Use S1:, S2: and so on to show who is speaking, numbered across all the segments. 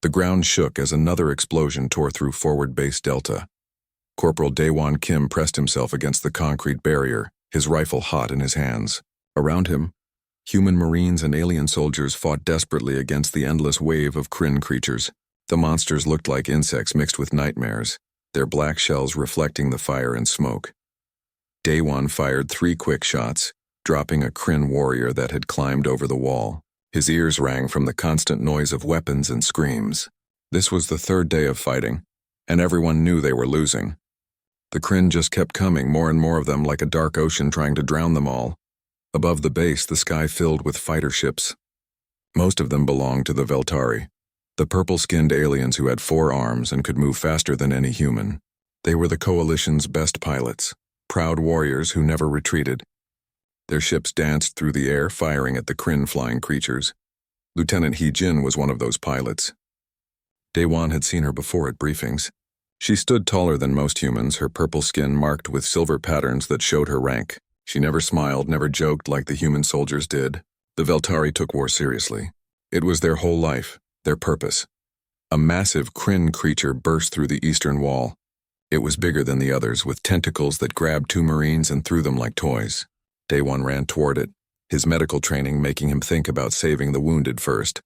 S1: The ground shook as another explosion tore through forward base Delta. Corporal Daewon Kim pressed himself against the concrete barrier, his rifle hot in his hands. Around him, human Marines and alien soldiers fought desperately against the endless wave of Kryn creatures. The monsters looked like insects mixed with nightmares, their black shells reflecting the fire and smoke. Daewon fired 3 quick shots, dropping a Kryn warrior that had climbed over the wall. His ears rang from the constant noise of weapons and screams. This was the 3rd day of fighting, and everyone knew they were losing. The Kryn just kept coming, more and more of them, like a dark ocean trying to drown them all. Above the base, the sky filled with fighter ships. Most of them belonged to the Veltari, the purple-skinned aliens who had 4 arms and could move faster than any human. They were the Coalition's best pilots, proud warriors who never retreated. Their ships danced through the air, firing at the Kryn flying creatures. Lieutenant Hee-jin was one of those pilots. Daewon had seen her before at briefings. She stood taller than most humans, her purple skin marked with silver patterns that showed her rank. She never smiled, never joked like the human soldiers did. The Veltari took war seriously. It was their whole life, their purpose. A massive Kryn creature burst through the eastern wall. It was bigger than the others, with tentacles that grabbed 2 Marines and threw them like toys. Daewon ran toward it, his medical training making him think about saving the wounded first.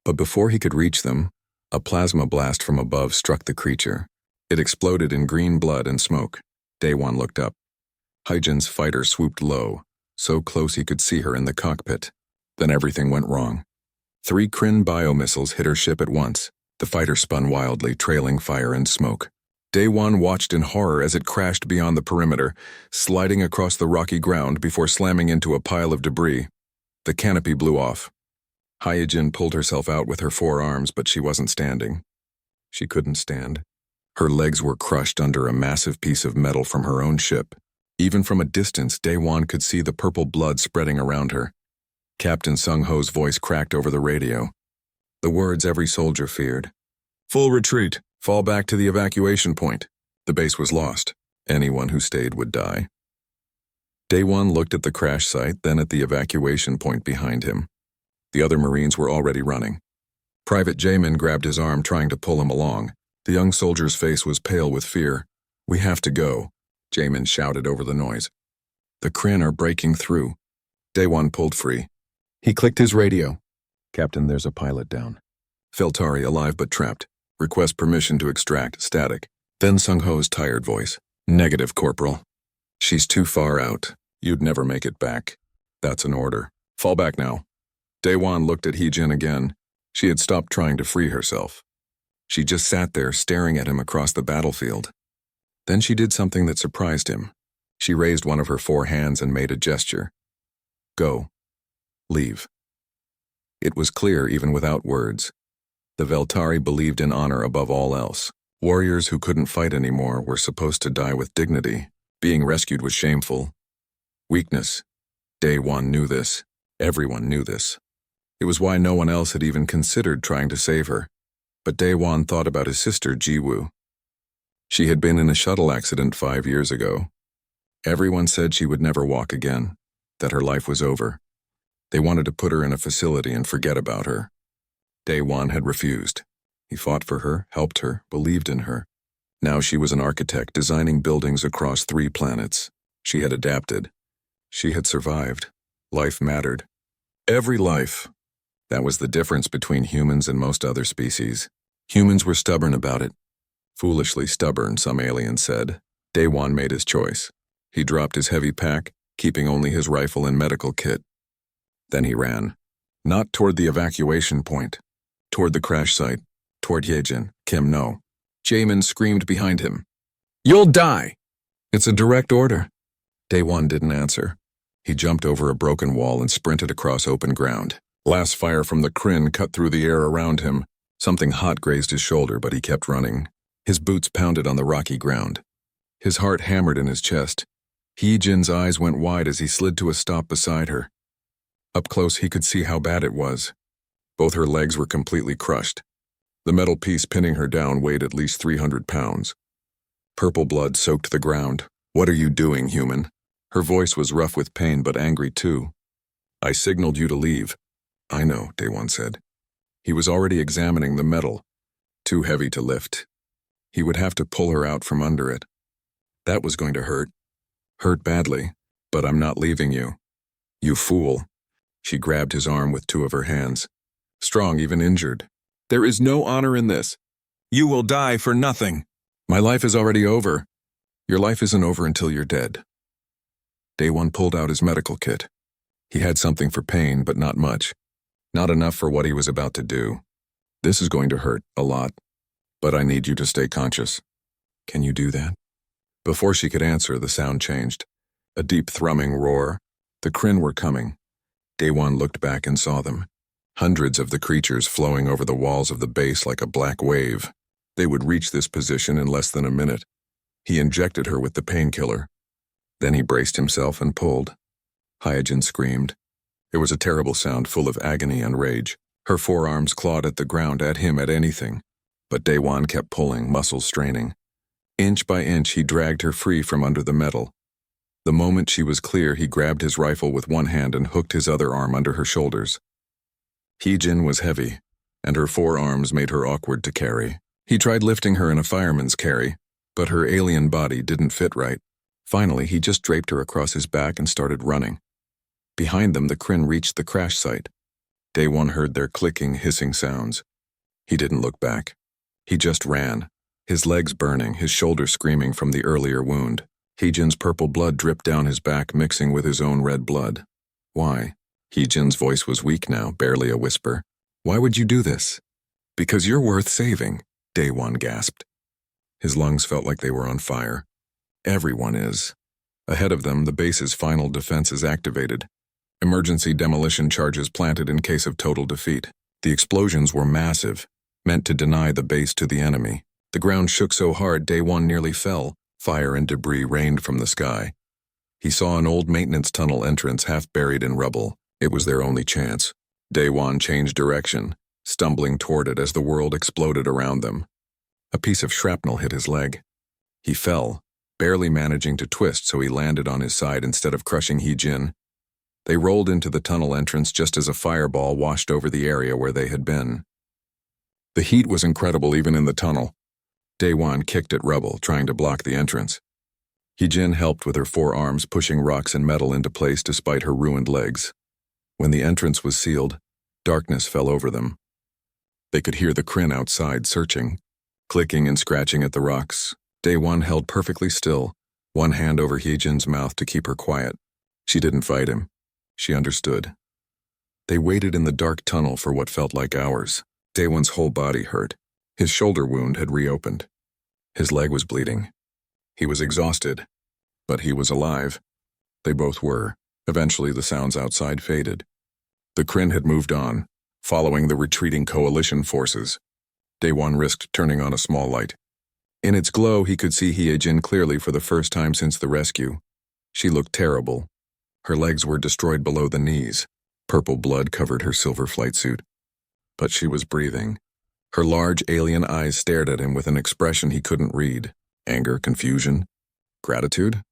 S1: But before he could reach them, a plasma blast from above struck the creature. It exploded in green blood and smoke. Daewon looked up. Hee-jin's fighter swooped low, so close he could see her in the cockpit. Then everything went wrong. 3 Kryn biomissiles hit her ship at once. The fighter spun wildly, trailing fire and smoke. Daewon watched in horror as it crashed beyond the perimeter, sliding across the rocky ground before slamming into a pile of debris. The canopy blew off. Hee-jin pulled herself out with her 4 arms, but she wasn't standing. She couldn't stand. Her legs were crushed under a massive piece of metal from her own ship. Even from a distance, Daewon could see the purple blood spreading around her. Captain Sung-ho's voice cracked over the radio. The words every soldier feared. "Full retreat. Fall back to the evacuation point." The base was lost. Anyone who stayed would die. Daewon looked at the crash site, then at the evacuation point behind him. The other Marines were already running. Private Jamin grabbed his arm, trying to pull him along. The young soldier's face was pale with fear. "We have to go," Jamin shouted over the noise. "The Kryn are breaking through." Daewon pulled free. He clicked his radio. "Captain, there's a pilot down. Veltari alive but trapped. Request permission to extract. Static." Then Sung-ho's tired voice. "Negative, Corporal. She's too far out. You'd never make it back. That's an order. Fall back now." Daewon looked at Hee-jin again. She had stopped trying to free herself. She just sat there staring at him across the battlefield. Then she did something that surprised him. She raised one of her 4 hands and made a gesture. "Go. Leave." It was clear even without words. The Veltari believed in honor above all else. Warriors who couldn't fight anymore were supposed to die with dignity. Being rescued was shameful. Weakness. Daewon knew this. Everyone knew this. It was why no one else had even considered trying to save her. But Daewon thought about his sister, Ji-woo. She had been in a shuttle accident 5 years ago. Everyone said she would never walk again, that her life was over. They wanted to put her in a facility and forget about her. Daewon had refused. He fought for her, helped her, believed in her. Now she was an architect designing buildings across 3 planets. She had adapted. She had survived. Life mattered. Every life. That was the difference between humans and most other species. Humans were stubborn about it. Foolishly stubborn, some aliens said. Daewon made his choice. He dropped his heavy pack, keeping only his rifle and medical kit. Then he ran. Not toward the evacuation point. Toward the crash site. Toward Hee-jin. Kim, no. Jamin screamed behind him. "You'll die!" "It's a direct order." Daewon didn't answer. He jumped over a broken wall and sprinted across open ground. Blast fire from the Kryn cut through the air around him. Something hot grazed his shoulder, but he kept running. His boots pounded on the rocky ground. His heart hammered in his chest. Hee-jin's eyes went wide as he slid to a stop beside her. Up close, he could see how bad it was. Both her legs were completely crushed. The metal piece pinning her down weighed at least 300 pounds. Purple blood soaked the ground. "What are you doing, human?" Her voice was rough with pain but angry too. "I signaled you to leave." "I know," Daewon said. He was already examining the metal. Too heavy to lift. He would have to pull her out from under it. That was going to hurt. Hurt badly. But I'm not leaving you. You fool. She grabbed his arm with two of her hands. Strong, even injured. There is no honor in this. You will die for nothing. My life is already over. Your life isn't over until you're dead. Day One pulled out his medical kit. He had something for pain, but not much. Not enough for what he was about to do. This is going to hurt, a lot. But I need you to stay conscious. Can you do that? Before she could answer, the sound changed. A deep thrumming roar. The Kryn were coming. Day One looked back and saw them. Hundreds of the creatures flowing over the walls of the base like a black wave. They would reach this position in less than a minute. He injected her with the painkiller. Then he braced himself and pulled. Hyojin screamed. It was a terrible sound full of agony and rage. Her forearms clawed at the ground at him at anything. But Day One kept pulling, muscles straining. Inch by inch, he dragged her free from under the metal. The moment she was clear, he grabbed his rifle with one hand and hooked his other arm under her shoulders. Hyojin was heavy, and her forearms made her awkward to carry. He tried lifting her in a fireman's carry, but her alien body didn't fit right. Finally, he just draped her across his back and started running. Behind them, the Kryn reached the crash site. Day One heard their clicking, hissing sounds. He didn't look back. He just ran, his legs burning, his shoulder screaming from the earlier wound. Hyojin's purple blood dripped down his back, mixing with his own red blood. Why? Hyojin's voice was weak now, barely a whisper. Why would you do this? Because you're worth saving, Day One gasped. His lungs felt like they were on fire. Everyone is. Ahead of them, the base's final defenses activated. Emergency demolition charges planted in case of total defeat. The explosions were massive, meant to deny the base to the enemy. The ground shook so hard Day One nearly fell. Fire and debris rained from the sky. He saw an old maintenance tunnel entrance half buried in rubble. It was their only chance. Day One changed direction, stumbling toward it as the world exploded around them. A piece of shrapnel hit his leg. He fell, barely managing to twist so he landed on his side instead of crushing Hyojin. They rolled into the tunnel entrance just as a fireball washed over the area where they had been. The heat was incredible even in the tunnel. Day One kicked at rubble, trying to block the entrance. Hyojin helped with her forearms, pushing rocks and metal into place despite her ruined legs. When the entrance was sealed, darkness fell over them. They could hear the Kryn outside searching, clicking and scratching at the rocks. Day One held perfectly still, one hand over Hyojin's mouth to keep her quiet. She didn't fight him. She understood. They waited in the dark tunnel for what felt like hours. Day One's whole body hurt. His shoulder wound had reopened. His leg was bleeding. He was exhausted, but he was alive. They both were. Eventually, the sounds outside faded. The Kryn had moved on, following the retreating coalition forces. Day One risked turning on a small light. In its glow, he could see Hyojin clearly for the first time since the rescue. She looked terrible. Her legs were destroyed below the knees. Purple blood covered her silver flight suit. But she was breathing. Her large alien eyes stared at him with an expression he couldn't read. Anger, confusion, gratitude?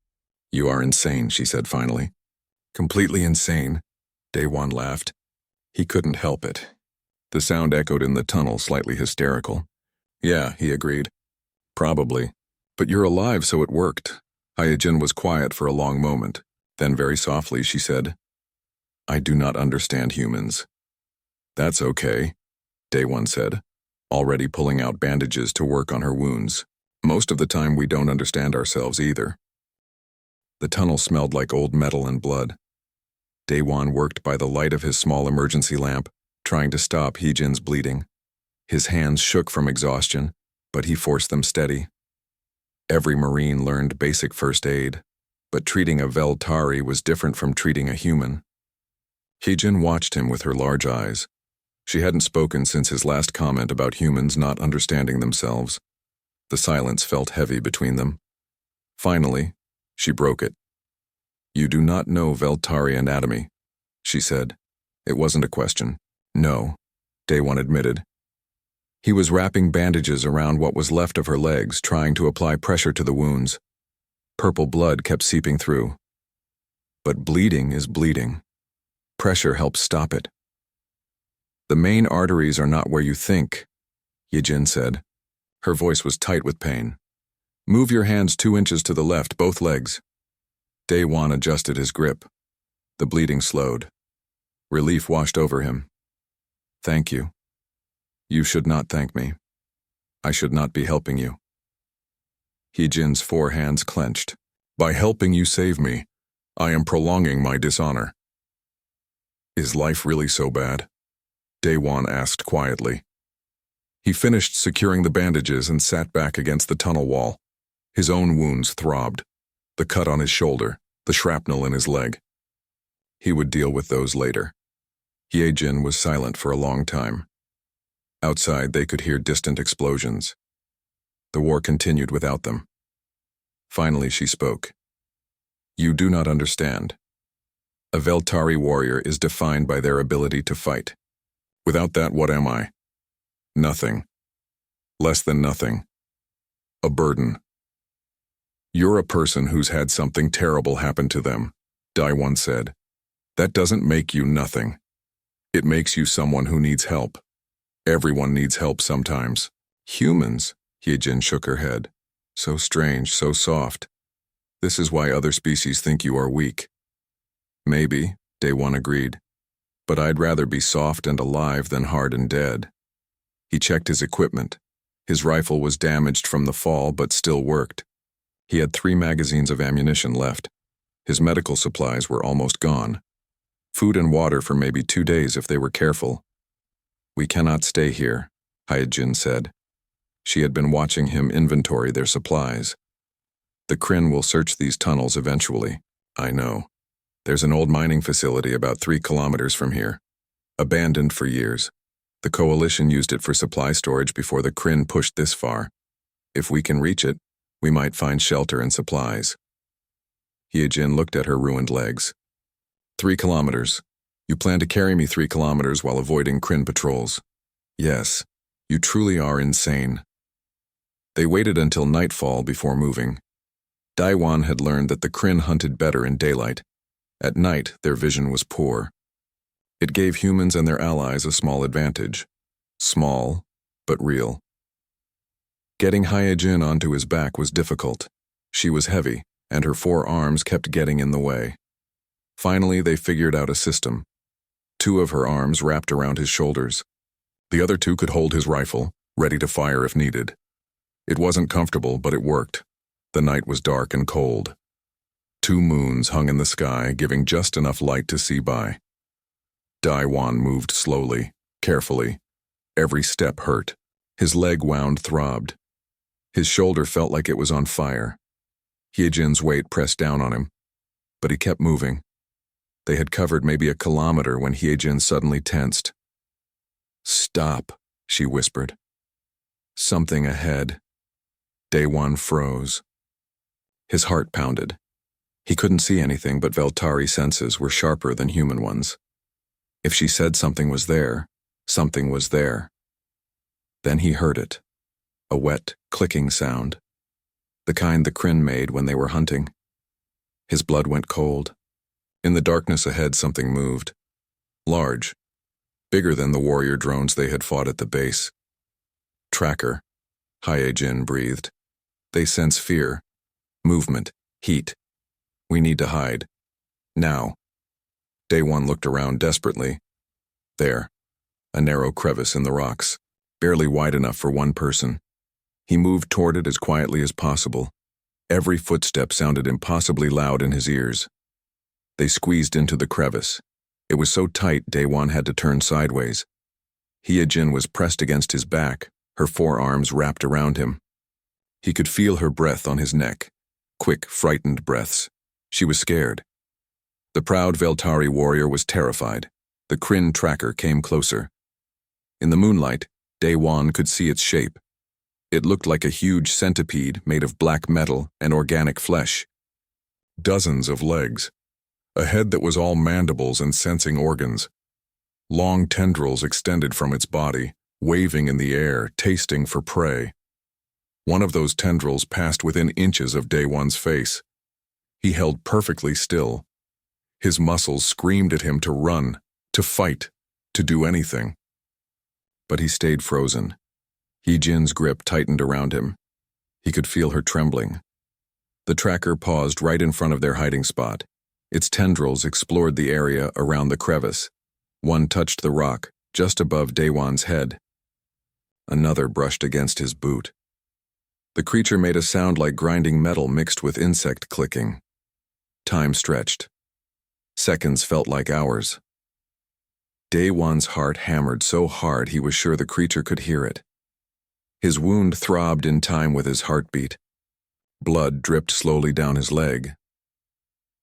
S1: You are insane, she said finally. Completely insane, Day One laughed. He couldn't help it. The sound echoed in the tunnel, slightly hysterical. Yeah, he agreed. Probably. But you're alive, so it worked. Hyojin was quiet for a long moment. Then very softly she said, I do not understand humans. That's okay, Day One said, already pulling out bandages to work on her wounds. Most of the time we don't understand ourselves either. The tunnel smelled like old metal and blood. Day One worked by the light of his small emergency lamp, trying to stop Hyojin's bleeding. His hands shook from exhaustion, but he forced them steady. Every Marine learned basic first aid, but treating a Veltari was different from treating a human. Hyojin watched him with her large eyes. She hadn't spoken since his last comment about humans not understanding themselves. The silence felt heavy between them. Finally, she broke it. You do not know Veltari anatomy, she said. It wasn't a question. No, Day One admitted. He was wrapping bandages around what was left of her legs, trying to apply pressure to the wounds. Purple blood kept seeping through. But bleeding is bleeding. Pressure helps stop it. The main arteries are not where you think, Yijin said. Her voice was tight with pain. Move your hands 2 inches to the left, both legs. Daewon adjusted his grip. The bleeding slowed. Relief washed over him. Thank you. You should not thank me. I should not be helping you. Yijin's 4 hands clenched. By helping you save me, I am prolonging my dishonor. Is life really so bad? Daewon asked quietly. He finished securing the bandages and sat back against the tunnel wall. His own wounds throbbed. The cut on his shoulder, the shrapnel in his leg. He would deal with those later. Yejin was silent for a long time. Outside, they could hear distant explosions. The war continued without them. Finally, she spoke. You do not understand. A Veltari warrior is defined by their ability to fight. Without that, what am I? Nothing. Less than nothing. A burden. You're a person who's had something terrible happen to them, Daewon said. That doesn't make you nothing. It makes you someone who needs help. Everyone needs help sometimes. Humans, Yejin shook her head. So strange, so soft. This is why other species think you are weak. Maybe, Daewon agreed. But I'd rather be soft and alive than hard and dead. He checked his equipment. His rifle was damaged from the fall but still worked. He had 3 magazines of ammunition left. His medical supplies were almost gone. Food and water for maybe 2 days if they were careful. We cannot stay here, Hyejin said. She had been watching him inventory their supplies. The Kryn will search these tunnels eventually. I know. There's an old mining facility about 3 kilometers from here. Abandoned for years. The Coalition used it for supply storage before the Kryn pushed this far. If we can reach it, we might find shelter and supplies. Hyejin looked at her ruined legs. 3 kilometers. You plan to carry me 3 kilometers while avoiding Kryn patrols. Yes, you truly are insane. They waited until nightfall before moving. Daewon had learned that the Kryn hunted better in daylight. At night, their vision was poor. It gave humans and their allies a small advantage. Small, but real. Getting Hyejin onto his back was difficult. She was heavy, and her 4 arms kept getting in the way. Finally, they figured out a system. 2 of her arms wrapped around his shoulders. The other 2 could hold his rifle, ready to fire if needed. It wasn't comfortable, but it worked. The night was dark and cold. 2 moons hung in the sky, giving just enough light to see by. Daewon moved slowly, carefully. Every step hurt. His leg wound throbbed. His shoulder felt like it was on fire. Hyejin's weight pressed down on him, but he kept moving. They had covered maybe a kilometer when Hyejin suddenly tensed. Stop, she whispered. Something ahead. Daewon froze. His heart pounded. He couldn't see anything, but Veltari senses were sharper than human ones. If she said something was there, something was there. Then he heard it. A wet, clicking sound. The kind the Kryn made when they were hunting. His blood went cold. In the darkness ahead, something moved. Large. Bigger than the warrior drones they had fought at the base. Tracker, Hyejin breathed. They sense fear. Movement. Heat. We need to hide. Now. Daewon looked around desperately. There. A narrow crevice in the rocks, barely wide enough for 1 person. He moved toward it as quietly as possible. Every footstep sounded impossibly loud in his ears. They squeezed into the crevice. It was so tight Daewon had to turn sideways. Hyejin was pressed against his back, her 4 arms wrapped around him. He could feel her breath on his neck. Quick, frightened breaths. She was scared. The proud Veltari warrior was terrified. The Kryn tracker came closer. In the moonlight, Daewon could see its shape. It looked like a huge centipede made of black metal and organic flesh. Dozens of legs. A head that was all mandibles and sensing organs. Long tendrils extended from its body, waving in the air, tasting for prey. One of those tendrils passed within inches of Daewon's face. He held perfectly still. His muscles screamed at him to run, to fight, to do anything. but he stayed frozen. Hee-Jin's grip tightened around him. He could feel her trembling. The tracker paused right in front of their hiding spot. Its tendrils explored the area around the crevice. One touched the rock, just above Daewon's head. Another brushed against his boot. The creature made a sound like grinding metal mixed with insect clicking. Time stretched. Seconds felt like hours. Daewon's heart hammered so hard he was sure the creature could hear it. His wound throbbed in time with his heartbeat. Blood dripped slowly down his leg.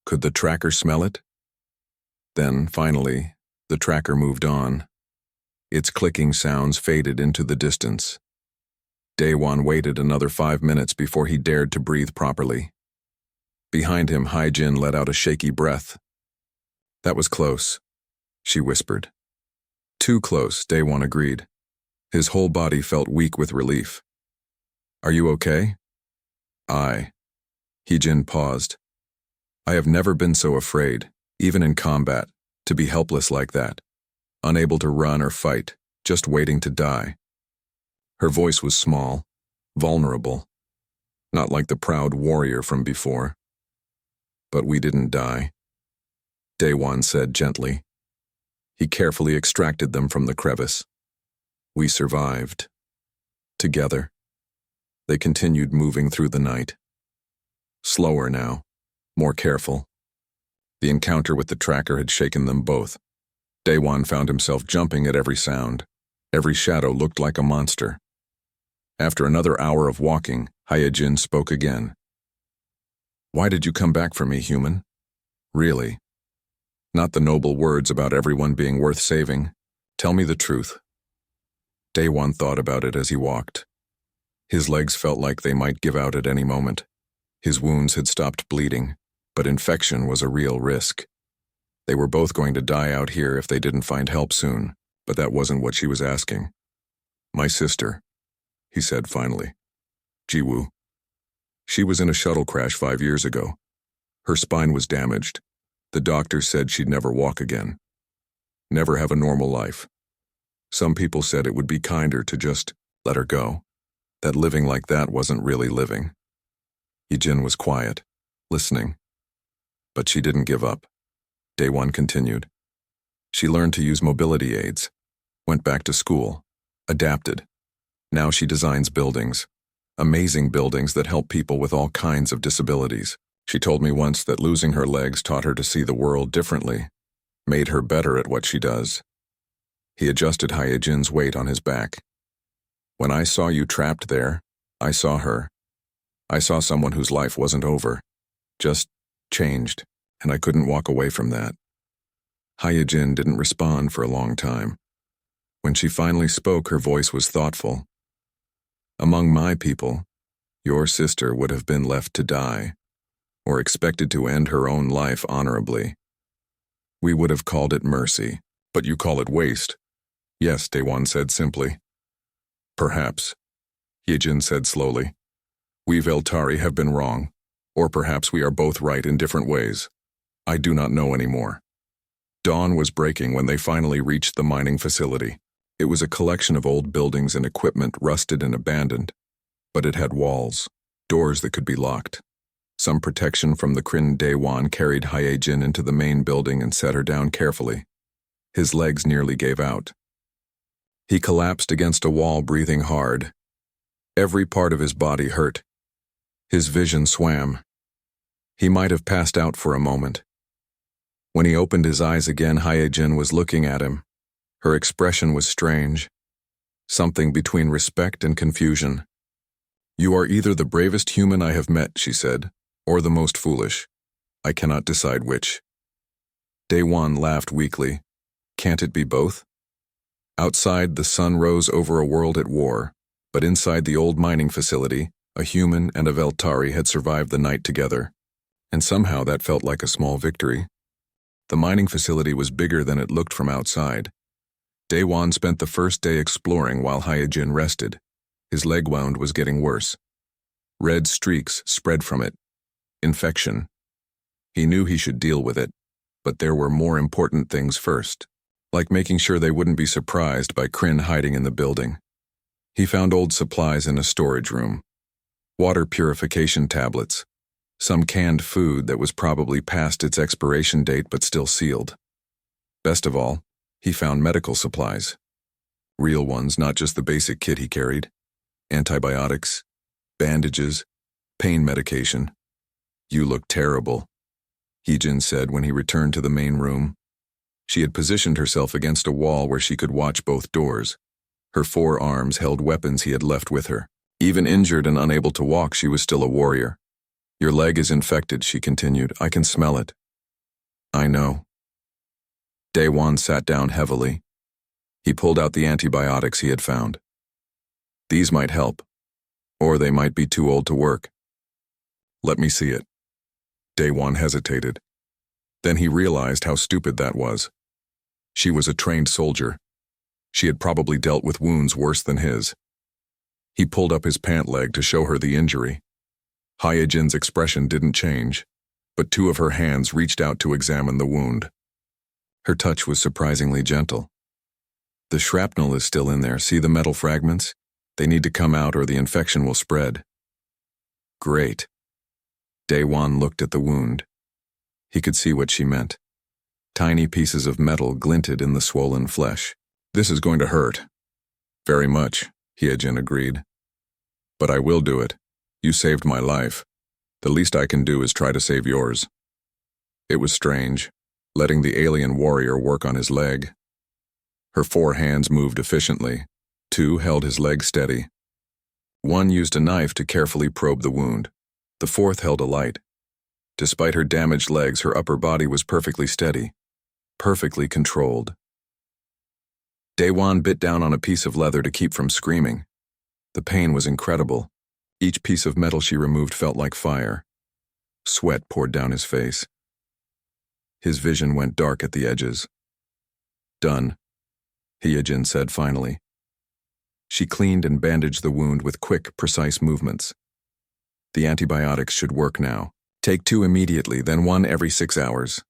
S1: Could the tracker smell it? Then, finally, the tracker moved on. Its clicking sounds faded into the distance. Daewon waited another 5 minutes before he dared to breathe properly. Behind him, Hee-Jin let out a shaky breath. "That was close," she whispered. "Too close," Daewon agreed. His whole body felt weak with relief. "Are you okay?" "Aye." Hee-Jin paused. "I have never been so afraid, even in combat, to be helpless like that, unable to run or fight, just waiting to die." Her voice was small, vulnerable, not like the proud warrior from before. "But we didn't die," Daewon said gently. He carefully extracted them from the crevice. "We survived." Together, they continued moving through the night. Slower now, more careful. The encounter with the tracker had shaken them both. Daewon found himself jumping at every sound. Every shadow looked like a monster. After another hour of walking, Hee-Jin spoke again. "Why did you come back for me, human? Really? Not the noble words about everyone being worth saving. Tell me the truth." Daewon thought about it as he walked. His legs felt like they might give out at any moment. His wounds had stopped bleeding, but infection was a real risk. They were both going to die out here if they didn't find help soon, but that wasn't what she was asking. "My sister," he said finally. "Jiwoo. She was in a shuttle crash 5 years ago. Her spine was damaged. The doctor said she'd never walk again. Never have a normal life. Some people said it would be kinder to just let her go. That living like that wasn't really living." Hee-Jin was quiet, listening. But she didn't give up. Daewon continued. "She learned to use mobility aids, went back to school, adapted. Now she designs buildings, amazing buildings that help people with all kinds of disabilities. She told me once that losing her legs taught her to see the world differently, made her better at what she does." He adjusted Hee-Jin's weight on his back. "When I saw you trapped there, I saw her. I saw someone whose life wasn't over, just changed, and I couldn't walk away from that." Hee-Jin didn't respond for a long time. When she finally spoke, her voice was thoughtful. "Among my people, your sister would have been left to die, or expected to end her own life honorably. We would have called it mercy, but you call it waste." "Yes," Daewon said simply. "Perhaps," Hee-Jin said slowly. "We Veltari have been wrong, or perhaps we are both right in different ways. I do not know anymore." Dawn was breaking when they finally reached the mining facility. It was a collection of old buildings and equipment rusted and abandoned, but it had walls, doors that could be locked. Some protection from the Kryn. Daewon carried Hee-Jin into the main building and set her down carefully. His legs nearly gave out. He collapsed against a wall, breathing hard. Every part of his body hurt. His vision swam. He might have passed out for a moment. When he opened his eyes again, Hee-Jin was looking at him. Her expression was strange, something between respect and confusion. "You are either the bravest human I have met," she said, "or the most foolish. I cannot decide which." Daewon laughed weakly. "Can't it be both?" Outside, the sun rose over a world at war, but inside the old mining facility, a human and a Veltari had survived the night together, and somehow that felt like a small victory. The mining facility was bigger than it looked from outside. Daewon spent the first day exploring while Hee-Jin rested. His leg wound was getting worse. Red streaks spread from it. Infection. He knew he should deal with it, but there were more important things first. like making sure they wouldn't be surprised by Kryn hiding in the building. He found old supplies in a storage room. Water purification tablets. Some canned food that was probably past its expiration date but still sealed. Best of all, he found medical supplies. Real ones, not just the basic kit he carried. Antibiotics, bandages, pain medication. "You look terrible," Heejin said when he returned to the main room. She had positioned herself against a wall where she could watch both doors. Her 4 arms held weapons he had left with her. Even injured and unable to walk, she was still a warrior. "Your leg is infected," she continued. "I can smell it." "I know." Daewon sat down heavily. He pulled out the antibiotics he had found. "These might help, or they might be too old to work." "Let me see it." Daewon hesitated. Then he realized how stupid that was. She was a trained soldier. She had probably dealt with wounds worse than his. He pulled up his pant leg to show her the injury. Hyejin's expression didn't change, but 2 of her hands reached out to examine the wound. Her touch was surprisingly gentle. "The shrapnel is still in there. See the metal fragments? They need to come out or the infection will spread." "Great." Daewon looked at the wound. He could see what she meant. Tiny pieces of metal glinted in the swollen flesh. "This is going to hurt." "Very much," Hyejin agreed. "But I will do it. You saved my life. The least I can do is try to save yours." It was strange, letting the alien warrior work on his leg. Her 4 hands moved efficiently. 2 held his leg steady. 1 used a knife to carefully probe the wound. The 4th held a light. Despite her damaged legs, her upper body was perfectly steady, perfectly controlled. Daewon bit down on a piece of leather to keep from screaming. The pain was incredible. Each piece of metal she removed felt like fire. Sweat poured down his face. His vision went dark at the edges. "Done," Hyejin said finally. She cleaned and bandaged the wound with quick, precise movements. "The antibiotics should work now. Take 2 immediately, then 1 every 6 hours."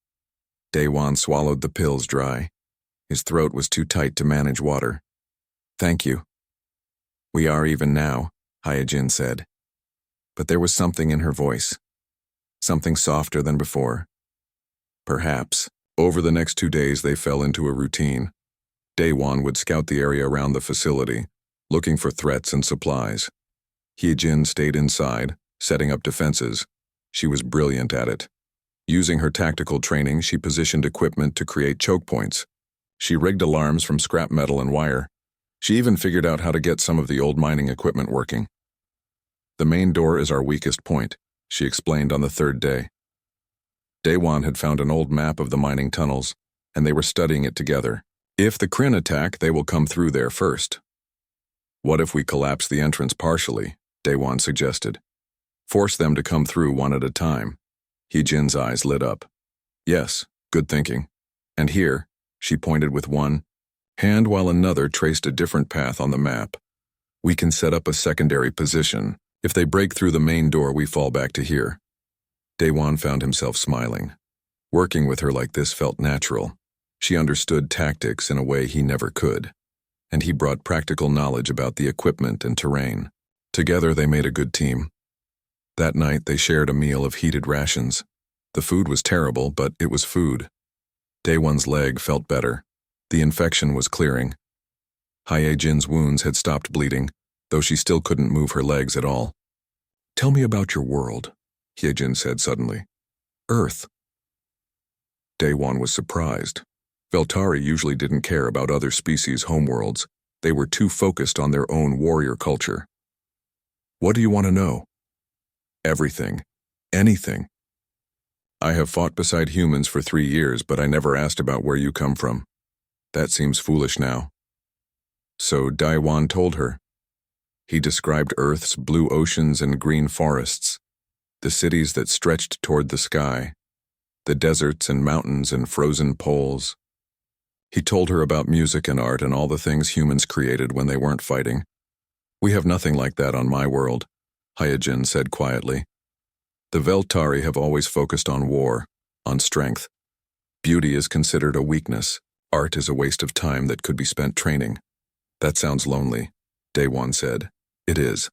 S1: Daewon swallowed the pills dry. His throat was too tight to manage water. "Thank you." "We are even now," Hyejin said. But there was something in her voice. Something softer than before. Perhaps. Over the next 2 days they fell into a routine. Daewon would scout the area around the facility, looking for threats and supplies. Hyejin stayed inside, setting up defenses. She was brilliant at it. Using her tactical training, she positioned equipment to create choke points. She rigged alarms from scrap metal and wire. She even figured out how to get some of the old mining equipment working. "The main door is our weakest point," she explained on the 3rd day. Daewon had found an old map of the mining tunnels, and they were studying it together. "If the Kryn attack, they will come through there first." "What if we collapse the entrance partially?" Daewon suggested. "Force them to come through one at a time." Hyejin's eyes lit up. "Yes, good thinking. And here," she pointed with one hand while another traced a different path on the map. "We can set up a secondary position. If they break through the main door, we fall back to here." Daewon found himself smiling. Working with her like this felt natural. She understood tactics in a way he never could, and he brought practical knowledge about the equipment and terrain. Together they made a good team. That night they shared a meal of heated rations. The food was terrible, but it was food. Daewon's leg felt better. The infection was clearing. Hyejin's wounds had stopped bleeding, though she still couldn't move her legs at all. "Tell me about your world," Hyejin said suddenly. "Earth." Daewon was surprised. Veltari usually didn't care about other species' homeworlds. They were too focused on their own warrior culture. "What do you want to know?" "Everything. Anything. I have fought beside humans for 3 years, but I never asked about where you come from. That seems foolish now." So Daewon told her. He described Earth's blue oceans and green forests, the cities that stretched toward the sky, the deserts and mountains and frozen poles. He told her about music and art and all the things humans created when they weren't fighting. "We have nothing like that on my world," Hyejin said quietly. "The Veltari have always focused on war, on strength. Beauty is considered a weakness. Art is a waste of time that could be spent training. That sounds lonely, Daewon said. It is.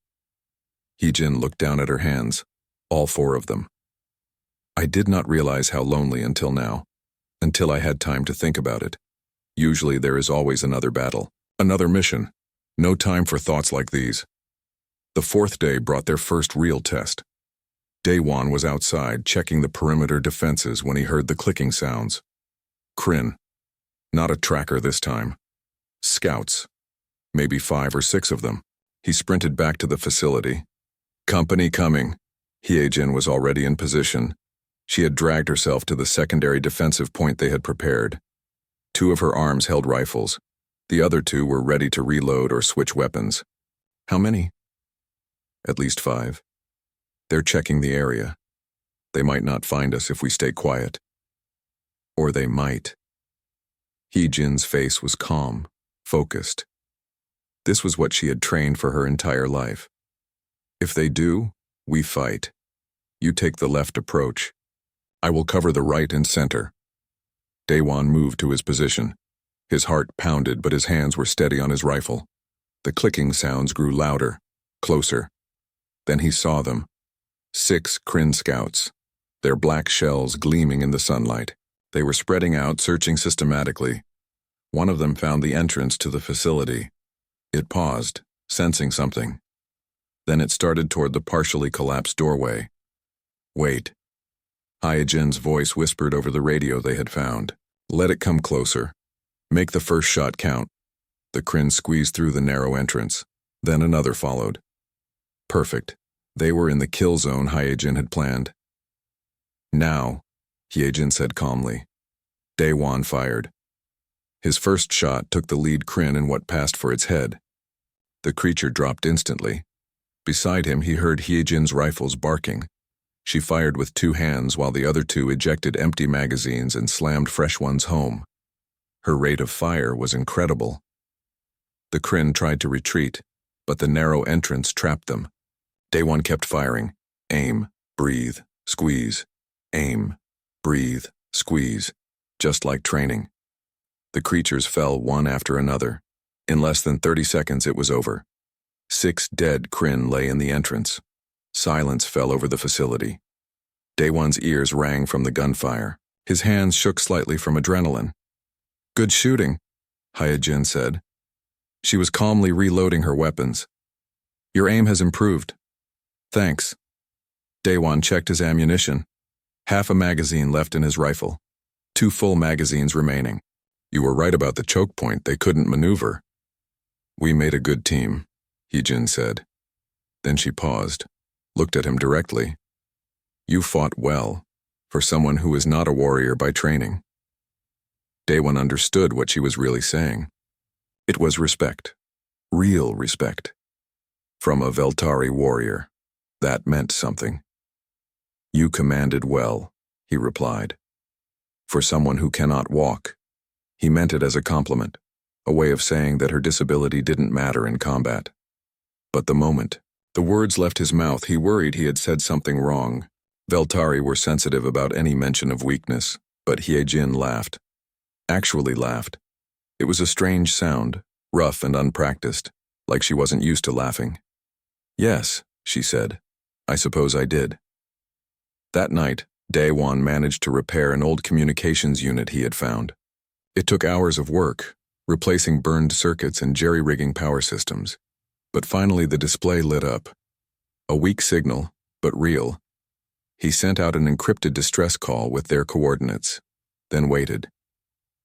S1: Heejin looked down at her hands, all 4 of them. I did not realize how lonely until now, until I had time to think about it. Usually there is always another battle, another mission. No time for thoughts like these. The 4th day brought their first real test. Daewon was outside checking the perimeter defenses when he heard the clicking sounds. Kryn. Not a tracker this time. Scouts. Maybe 5 or 6 of them. He sprinted back to the facility. Company coming. Hyejin was already in position. She had dragged herself to the secondary defensive point they had prepared. 2 of her arms held rifles. The other 2 were ready to reload or switch weapons. How many? At least 5. They're checking the area. They might not find us if we stay quiet. Or they might. Heejin's face was calm, focused. This was what she had trained for her entire life. If they do, we fight. You take the left approach. I will cover the right and center. Daewon moved to his position. His heart pounded, but his hands were steady on his rifle. The clicking sounds grew louder, closer. Then he saw them. 6 Kryn scouts, their black shells gleaming in the sunlight. They were spreading out, searching systematically. One of them found the entrance to the facility. It paused, sensing something. Then it started toward the partially collapsed doorway. Wait. Hyejin's voice whispered over the radio they had found. Let it come closer. Make the first shot count. The Kryn squeezed through the narrow entrance. Then another followed. Perfect. They were in the kill zone Hyejin had planned. Now, Hyejin said calmly. Daewon fired. His first shot took the lead Kryn in what passed for its head. The creature dropped instantly. Beside him he heard Hyejin's rifles barking. She fired with 2 hands while the other 2 ejected empty magazines and slammed fresh ones home. Her rate of fire was incredible. The Kryn tried to retreat, but the narrow entrance trapped them. Daewon kept firing. Aim, breathe, squeeze. Aim, breathe, squeeze. Just like training. The creatures fell one after another. In less than 30 seconds it was over. 6 dead Kryn lay in the entrance. Silence fell over the facility. Daewon's ears rang from the gunfire. His hands shook slightly from adrenaline. Good shooting, Hyejin said. She was calmly reloading her weapons. Your aim has improved. Thanks. Daewon checked his ammunition. Half a magazine left in his rifle. 2 full magazines remaining. You were right about the choke point. They couldn't maneuver. We made a good team, Hyejin said. Then she paused, looked at him directly. You fought well, for someone who is not a warrior by training. Daewon understood what she was really saying. It was respect. Real respect. From a Veltari warrior. That meant something. You commanded well, he replied. For someone who cannot walk. He meant it as a compliment, a way of saying that her disability didn't matter in combat. But the moment the words left his mouth, he worried he had said something wrong. Veltari were sensitive about any mention of weakness, but Hyejin laughed. Actually laughed. It was a strange sound, rough and unpracticed, like she wasn't used to laughing. Yes, she said. I suppose I did. That night, Daewon managed to repair an old communications unit he had found. It took hours of work, replacing burned circuits and jerry-rigging power systems. But finally the display lit up. A weak signal, but real. He sent out an encrypted distress call with their coordinates, then waited.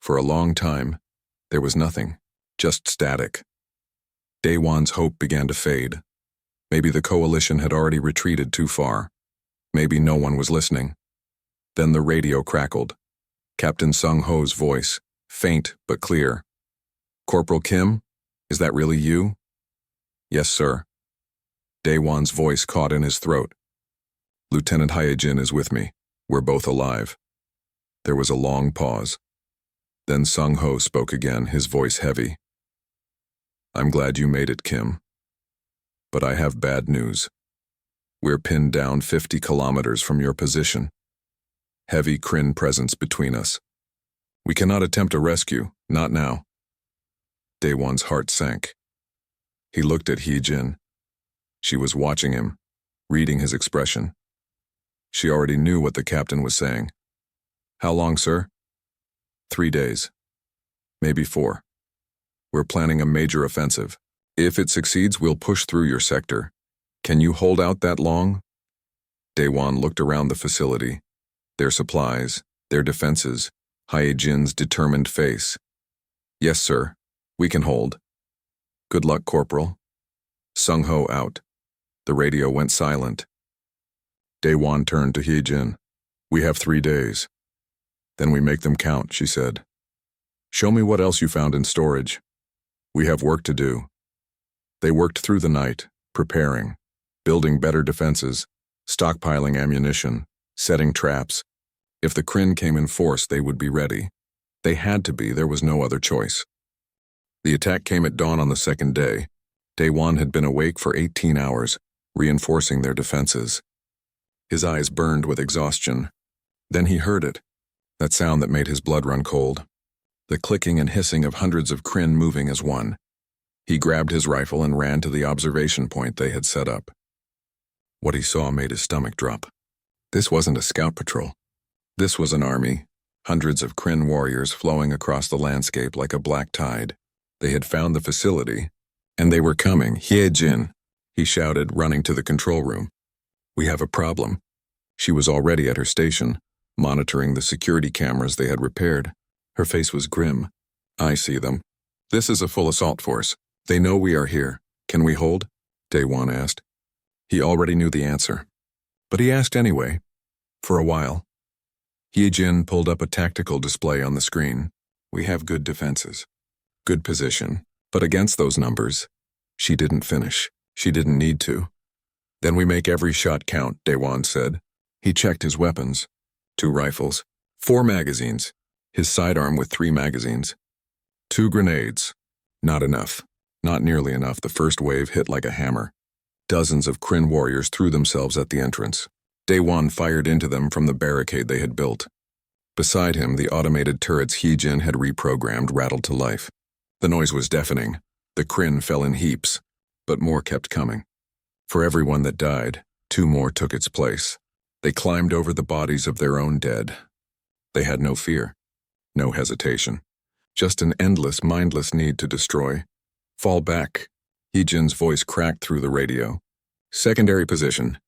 S1: For a long time, there was nothing, just static. Daewon's hope began to fade. Maybe the coalition had already retreated too far. Maybe no one was listening. Then the radio crackled. Captain Sung-ho's voice, faint but clear. Corporal Kim, is that really you? Yes, sir. Daewon's voice caught in his throat. Lieutenant Hyejin is with me. We're both alive. There was a long pause. Then Sung-ho spoke again, his voice heavy. I'm glad you made it, Kim. But I have bad news. We're pinned down 50 kilometers from your position. Heavy Kryn presence between us. We cannot attempt a rescue, not now. Daewon's heart sank. He looked at Hee-jin. She was watching him, reading his expression. She already knew what the captain was saying. How long, sir? 3 days. Maybe 4. We're planning a major offensive. If it succeeds, we'll push through your sector. Can you hold out that long? Daewon looked around the facility. Their supplies, their defenses, Hye-jin's determined face. Yes, sir. We can hold. Good luck, Corporal. Sung-ho out. The radio went silent. Daewon turned to Hee-jin. We have 3 days. Then we make them count, she said. Show me what else you found in storage. We have work to do. They worked through the night, preparing, building better defenses, stockpiling ammunition, setting traps. If the Kryn came in force, they would be ready. They had to be, there was no other choice. The attack came at dawn on the second day. Daewon had been awake for 18 hours, reinforcing their defenses. His eyes burned with exhaustion. Then he heard it, that sound that made his blood run cold. The clicking and hissing of hundreds of Kryn moving as one. He grabbed his rifle and ran to the observation point they had set up. What he saw made his stomach drop. This wasn't a scout patrol. This was an army, hundreds of Kryn warriors flowing across the landscape like a black tide. They had found the facility, and they were coming. Hye-jin, he shouted, running to the control room. We have a problem. She was already at her station, monitoring the security cameras they had repaired. Her face was grim. I see them. This is a full assault force. They know we are here. Can we hold? Daewon asked. He already knew the answer. But he asked anyway. For a while. Hye-jin pulled up a tactical display on the screen. We have good defenses. Good position. But against those numbers, she didn't finish. She didn't need to. Then we make every shot count, Daewon said. He checked his weapons. 2 rifles. 4 magazines. His sidearm with 3 magazines. 2 grenades. Not enough. Not nearly enough. The first wave hit like a hammer. Dozens of Kryn warriors threw themselves at the entrance. Daewon fired into them from the barricade they had built. Beside him, the automated turrets Hee-jin had reprogrammed rattled to life. The noise was deafening. The Kryn fell in heaps, but more kept coming. For every one that died, 2 more took its place. They climbed over the bodies of their own dead. They had no fear, no hesitation. Just an endless, mindless need to destroy. Fall back. Hee-jin's voice cracked through the radio. Secondary position.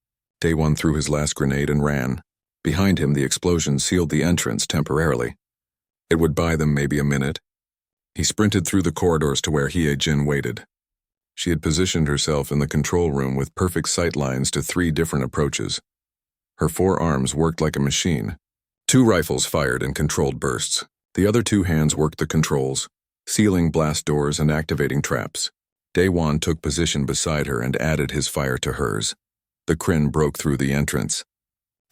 S1: Daewon threw his last grenade and ran. Behind him, the explosion sealed the entrance temporarily. It would buy them maybe a minute. He sprinted through the corridors to where Hye-jin waited. She had positioned herself in the control room with perfect sight lines to 3 different approaches. Her 4 arms worked like a machine. 2 rifles fired in controlled bursts. The other 2 hands worked the controls, sealing blast doors and activating traps. Daewon took position beside her and added his fire to hers. The Kryn broke through the entrance.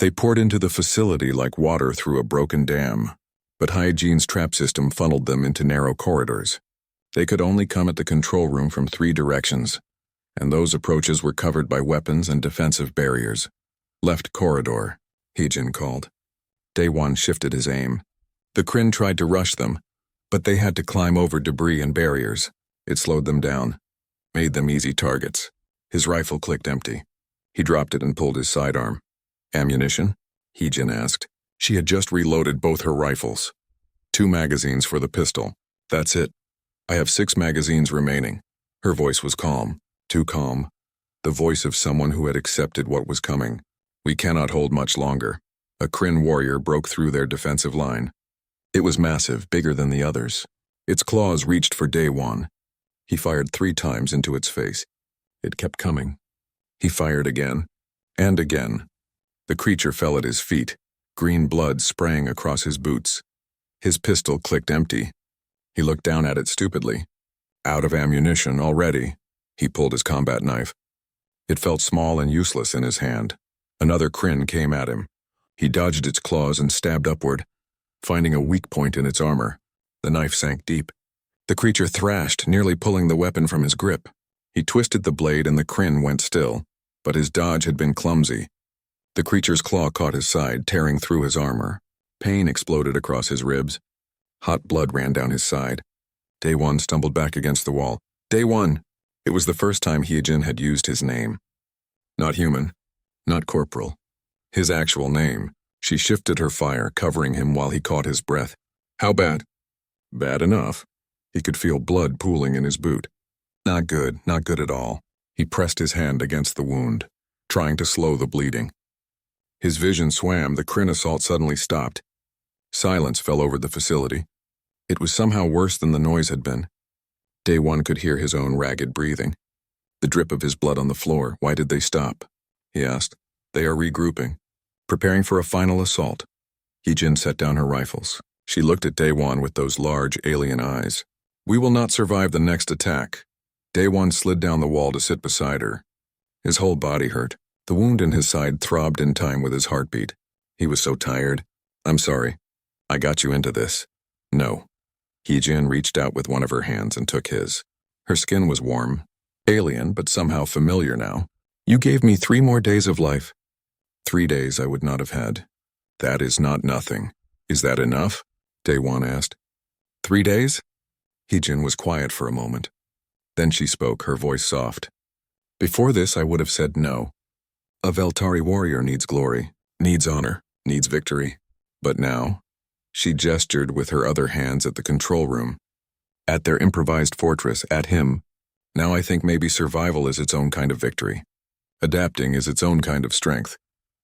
S1: They poured into the facility like water through a broken dam, but Hye-jin's trap system funneled them into narrow corridors. They could only come at the control room from 3 directions, and those approaches were covered by weapons and defensive barriers. Left corridor, Hee-jin called. Daewon shifted his aim. The Kryn tried to rush them, but they had to climb over debris and barriers. It slowed them down, made them easy targets. His rifle clicked empty. He dropped it and pulled his sidearm. Ammunition? Hee-jin asked. She had just reloaded both her rifles. 2 magazines for the pistol. That's it. I have 6 magazines remaining. Her voice was calm, too calm. The voice of someone who had accepted what was coming. We cannot hold much longer. A Kryn warrior broke through their defensive line. It was massive, bigger than the others. Its claws reached for Daewon. He fired 3 times into its face. It kept coming. He fired again, and again. The creature fell at his feet, green blood spraying across his boots. His pistol clicked empty. He looked down at it stupidly. Out of ammunition already. He pulled his combat knife. It felt small and useless in his hand. Another Kryn came at him. He dodged its claws and stabbed upward, finding a weak point in its armor. The knife sank deep. The creature thrashed, nearly pulling the weapon from his grip. He twisted the blade and the Kryn went still, but his dodge had been clumsy. The creature's claw caught his side, tearing through his armor. Pain exploded across his ribs. Hot blood ran down his side. Daewon stumbled back against the wall. Daewon! It was the first time Hyejin had used his name. Not human, not corporal. His actual name. She shifted her fire, covering him while he caught his breath. How bad? Bad enough. He could feel blood pooling in his boot. Not good at all. He pressed his hand against the wound, trying to slow the bleeding. His vision swam, the Kryn assault suddenly stopped. Silence fell over the facility. It was somehow worse than the noise had been. Daewon could hear his own ragged breathing. The drip of his blood on the floor. Why did they stop? He asked. They are regrouping, preparing for a final assault. Hyejin set down her rifles. She looked at Daewon with those large alien eyes. We will not survive the next attack. Daewon slid down the wall to sit beside her. His whole body hurt. The wound in his side throbbed in time with his heartbeat. He was so tired. I'm sorry. I got you into this. No. Hyejin reached out with one of her hands and took his. Her skin was warm, alien, but somehow familiar now. You gave me 3 more days of life. 3 days I would not have had. That is not nothing. Is that enough? Daewon asked. 3 days? Hyejin was quiet for a moment. Then she spoke, her voice soft. Before this, I would have said no. A Veltari warrior needs glory, needs honor, needs victory. But now, she gestured with her other hands at the control room. At their improvised fortress, at him. Now I think maybe survival is its own kind of victory. Adapting is its own kind of strength.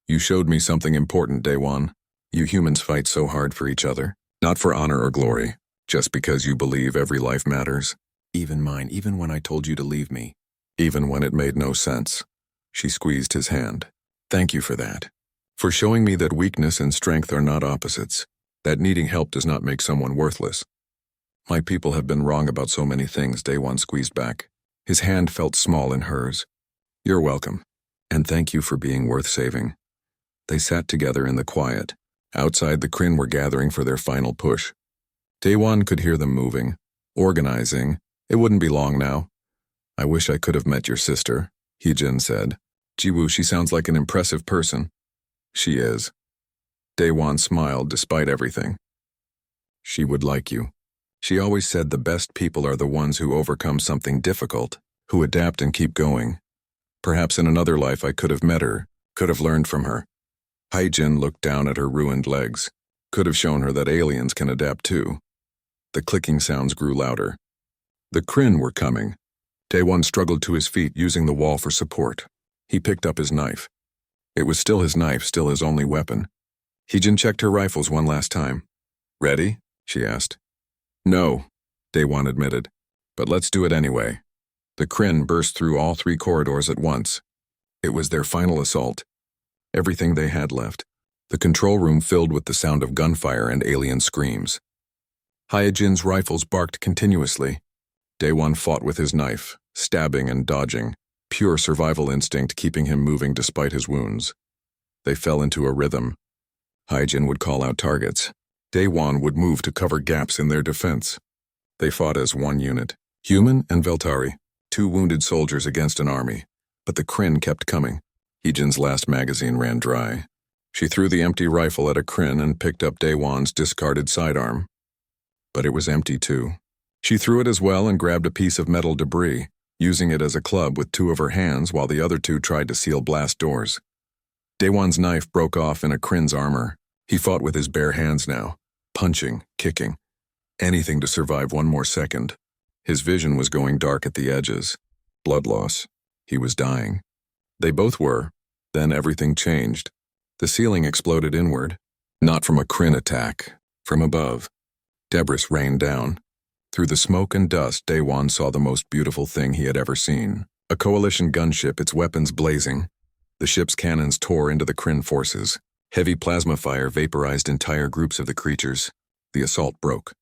S1: You showed me something important, Daewon. You humans fight so hard for each other, not for honor or glory, just because you believe every life matters. Even mine, even when I told you to leave me. Even when it made no sense. She squeezed his hand. Thank you for that. For showing me that weakness and strength are not opposites. That needing help does not make someone worthless. My people have been wrong about so many things, Daewon squeezed back. His hand felt small in hers. You're welcome. And thank you for being worth saving. They sat together in the quiet. Outside, the Kryn were gathering for their final push. Daewon could hear them moving, organizing. It wouldn't be long now. I wish I could have met your sister, Hyejin said. Jiwoo, she sounds like an impressive person. She is. Daewon smiled despite everything. She would like you. She always said the best people are the ones who overcome something difficult, who adapt and keep going. Perhaps in another life I could have met her, could have learned from her. Hyejin looked down at her ruined legs, could have shown her that aliens can adapt too. The clicking sounds grew louder. The Kryn were coming. Daewon struggled to his feet, using the wall for support. He picked up his knife. It was still his knife, still his only weapon. Hyejin checked her rifles one last time. Ready? She asked. No, Daewon admitted. But let's do it anyway. The Kryn burst through all 3 corridors at once. It was their final assault. Everything they had left. The control room filled with the sound of gunfire and alien screams. Hyejin's rifles barked continuously. Daewon fought with his knife, stabbing and dodging, pure survival instinct keeping him moving despite his wounds. They fell into a rhythm. Hyejin would call out targets. Daewon would move to cover gaps in their defense. They fought as one unit, human and Veltari, 2 wounded soldiers against an army. But the Kryn kept coming. Hyejin's last magazine ran dry. She threw the empty rifle at a Kryn and picked up Daewon's discarded sidearm. But it was empty too. She threw it as well and grabbed a piece of metal debris, using it as a club with 2 of her hands while the other 2 tried to seal blast doors. Daewon's knife broke off in a Kryn's armor. He fought with his bare hands now, punching, kicking. Anything to survive one more second. His vision was going dark at the edges. Blood loss. He was dying. They both were. Then everything changed. The ceiling exploded inward. Not from a Kryn attack. From above. Debris rained down. Through the smoke and dust, Daewon saw the most beautiful thing he had ever seen. A coalition gunship, its weapons blazing. The ship's cannons tore into the Kryn forces. Heavy plasma fire vaporized entire groups of the creatures. The assault broke.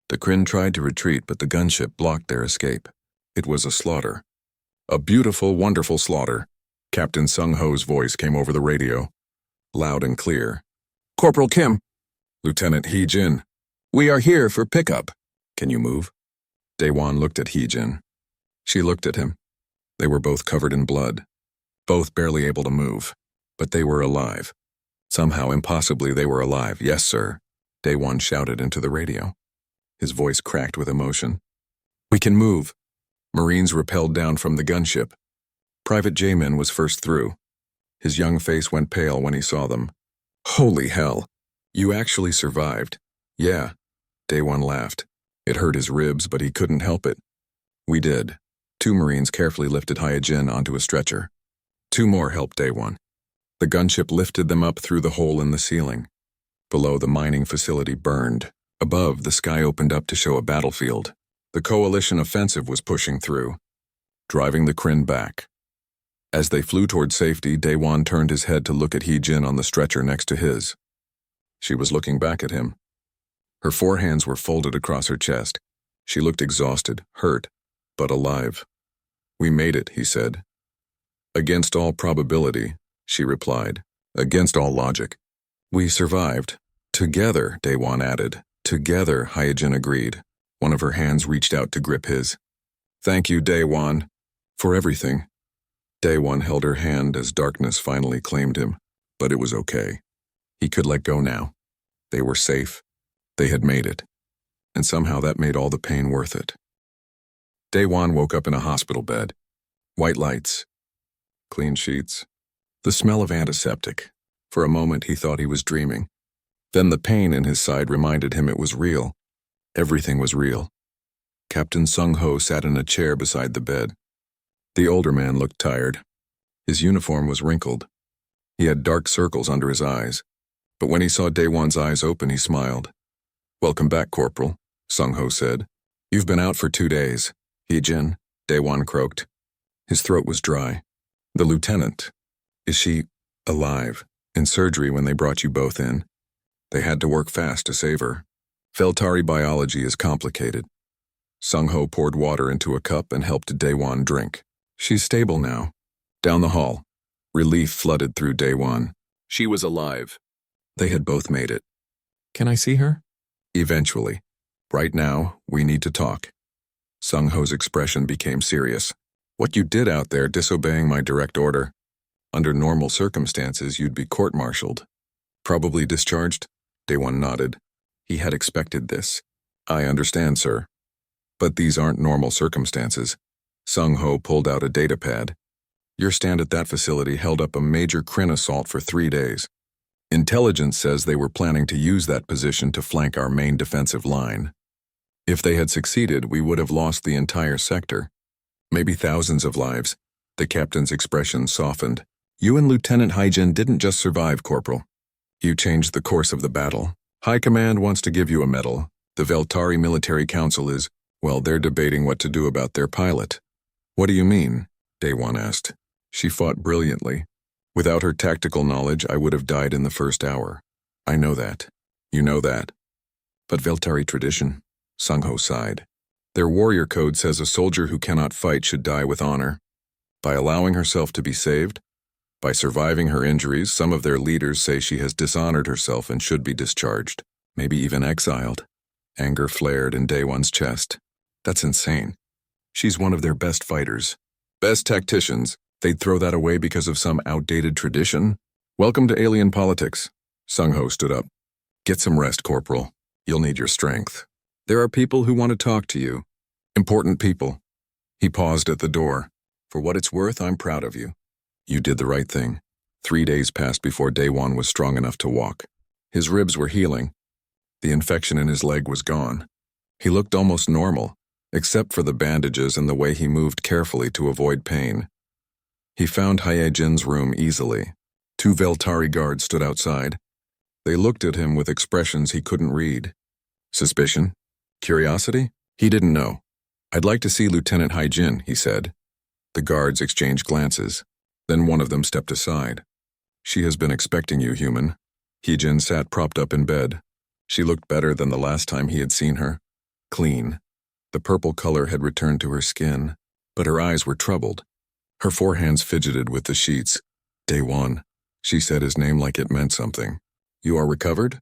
S1: The Kryn tried to retreat, but the gunship blocked their escape. It was a slaughter. A beautiful, wonderful slaughter. Captain Sung-ho's voice came over the radio. Loud and clear. Corporal Kim. Lieutenant Hyejin. We are here for pickup. Can you move? Daewon looked at Hyejin. She looked at him. They were both covered in blood. Both barely able to move. But they were alive. Somehow, impossibly, they were alive. Yes, sir. Daewon shouted into the radio. His voice cracked with emotion. "We can move." Marines rappelled down from the gunship. Private Jamin was first through. His young face went pale when he saw them. "Holy hell! You actually survived." "Yeah," Day-One laughed. It hurt his ribs, but he couldn't help it. "We did." 2 Marines carefully lifted Hyojin onto a stretcher. 2 more helped Day-One. The gunship lifted them up through the hole in the ceiling. Below, the mining facility burned. Above, the sky opened up to show a battlefield. The coalition offensive was pushing through, driving the Kryn back. As they flew toward safety, Day-One turned his head to look at Hee-Jin on the stretcher next to his. She was looking back at him. Her 4 hands were folded across her chest. She looked exhausted, hurt, but alive. "We made it," he said. "Against all probability," she replied. "Against all logic." "We survived." "Together," Day-One added. "Together," Hyojin agreed. One of her hands reached out to grip his. "Thank you, Day-One, for everything." Day-One held her hand as darkness finally claimed him, but it was okay. He could let go now. They were safe. They had made it. And somehow that made all the pain worth it. Day-One woke up in a hospital bed. White lights. Clean sheets. The smell of antiseptic. For a moment he thought he was dreaming. Then the pain in his side reminded him it was real. Everything was real. Captain Sung-Ho sat in a chair beside the bed. The older man looked tired. His uniform was wrinkled. He had dark circles under his eyes. But when he saw Day-One's eyes open, he smiled. "Welcome back, Corporal," Sung-Ho said. "You've been out for 2 days." "Hee-Jin," Day-One croaked. His throat was dry. "The lieutenant. Is she alive? In surgery when they brought you both in. They had to work fast to save her. Veltari biology is complicated." Sung-Ho poured water into a cup and helped Day-One drink. "She's stable now." Down the hall, relief flooded through Day-One. She was alive. They had both made it. "Can I see her?" "Eventually. Right now, we need to talk." Sung-Ho's expression became serious. "What you did out there disobeying my direct order. Under normal circumstances, you'd be court-martialed. Probably discharged?" Day-One nodded. He had expected this. "I understand, sir. But these aren't normal circumstances." Sung-Ho pulled out a datapad. "Your stand at that facility held up a major Kryn assault for 3 days. Intelligence says they were planning to use that position to flank our main defensive line. If they had succeeded, we would have lost the entire sector. Maybe thousands of lives." The captain's expression softened. "You and Lieutenant Hyojin didn't just survive, Corporal. You changed the course of the battle. High Command wants to give you a medal. The Veltari Military Council is, well, they're debating what to do about their pilot." "What do you mean?" Day-One asked. "She fought brilliantly. Without her tactical knowledge, I would have died in the first hour. I know that. You know that. But Veltari tradition," Sung-Ho sighed. "Their warrior code says a soldier who cannot fight should die with honor. By allowing herself to be saved, by surviving her injuries, some of their leaders say she has dishonored herself and should be discharged, maybe even exiled." Anger flared in Day-One's chest. "That's insane. She's one of their best fighters. Best tacticians. They'd throw that away because of some outdated tradition? Welcome to alien politics." Sung-Ho stood up. "Get some rest, Corporal. You'll need your strength. There are people who want to talk to you. Important people." He paused at the door. "For what it's worth, I'm proud of you. You did the right thing." 3 days passed before Day-One was strong enough to walk. His ribs were healing. The infection in his leg was gone. He looked almost normal, except for the bandages and the way he moved carefully to avoid pain. He found Hyojin's room easily. 2 Veltari guards stood outside. They looked at him with expressions he couldn't read. Suspicion? Curiosity? He didn't know. "I'd like to see Lieutenant Hyojin," he said. The guards exchanged glances. Then one of them stepped aside. "She has been expecting you, human." Hyojin sat propped up in bed. She looked better than the last time he had seen her. Clean. The purple color had returned to her skin, but her eyes were troubled. Her 4 hands fidgeted with the sheets. "Day-One." She said his name like it meant something. "You are recovered?"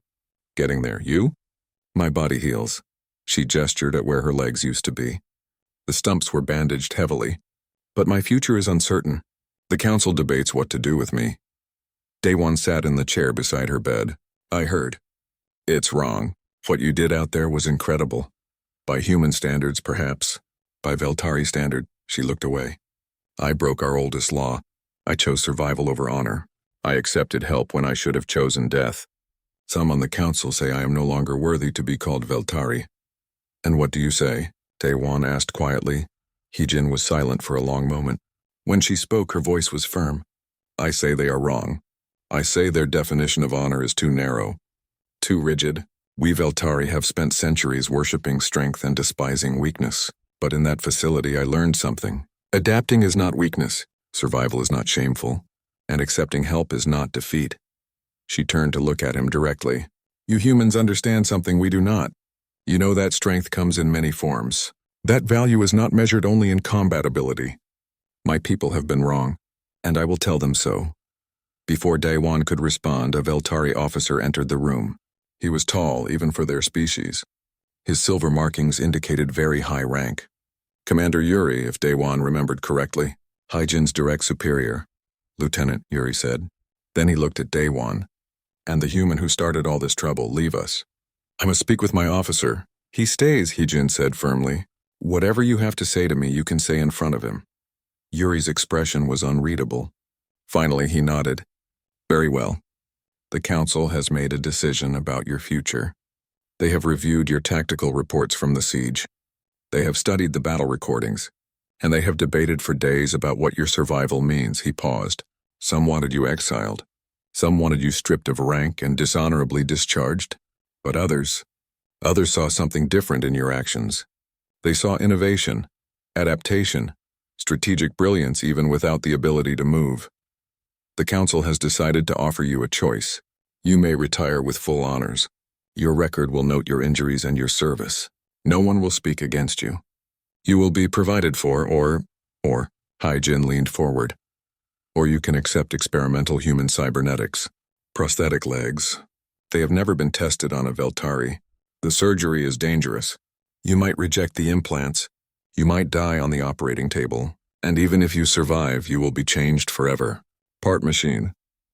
S1: "Getting there. You?" "My body heals." She gestured at where her legs used to be. The stumps were bandaged heavily. "But my future is uncertain. The council debates what to do with me." Day-One sat in the chair beside her bed. "I heard. It's wrong. What you did out there was incredible. By human standards, perhaps. By Veltari standard, she looked away. I broke our oldest law. I chose survival over honor. I accepted help when I should have chosen death. Some on the council say I am no longer worthy to be called Veltari. And what do you say? Daewon asked quietly. Heejin was silent for a long moment. When she spoke, her voice was firm. I say they are wrong. I say their definition of honor is too narrow, too rigid. We Veltari have spent centuries worshipping strength and despising weakness. But in that facility I learned something. Adapting is not weakness, survival is not shameful, and accepting help is not defeat. She turned to look at him directly. You humans understand something we do not. You know that strength comes in many forms. That value is not measured only in combat ability. My people have been wrong, and I will tell them so. Before Daewon could respond, a Veltari officer entered the room. He was tall, even for their species. His silver markings indicated very high rank. Commander Yuri, if Daewon remembered correctly. Heejin's direct superior. Lieutenant, Yuri said. Then he looked at Daewon. And the human who started all this trouble, leave us. I must speak with my officer. He stays, Heejin said firmly. Whatever you have to say to me, you can say in front of him. Yuri's expression was unreadable. Finally, he nodded. Very well. The council has made a decision about your future. They have reviewed your tactical reports from the siege. They have studied the battle recordings, and they have debated for days about what your survival means. He paused. Some wanted you exiled. Some wanted you stripped of rank and dishonorably discharged. But others saw something different in your actions. They saw innovation, adaptation, strategic brilliance even without the ability to move. The council has decided to offer you a choice. You may retire with full honors. Your record will note your injuries and your service. No one will speak against you. You will be provided for, or, Heijin leaned forward. Or you can accept experimental human cybernetics. Prosthetic legs. They have never been tested on a Veltari. The surgery is dangerous. You might reject the implants. You might die on the operating table. And even if you survive, you will be changed forever. Part machine.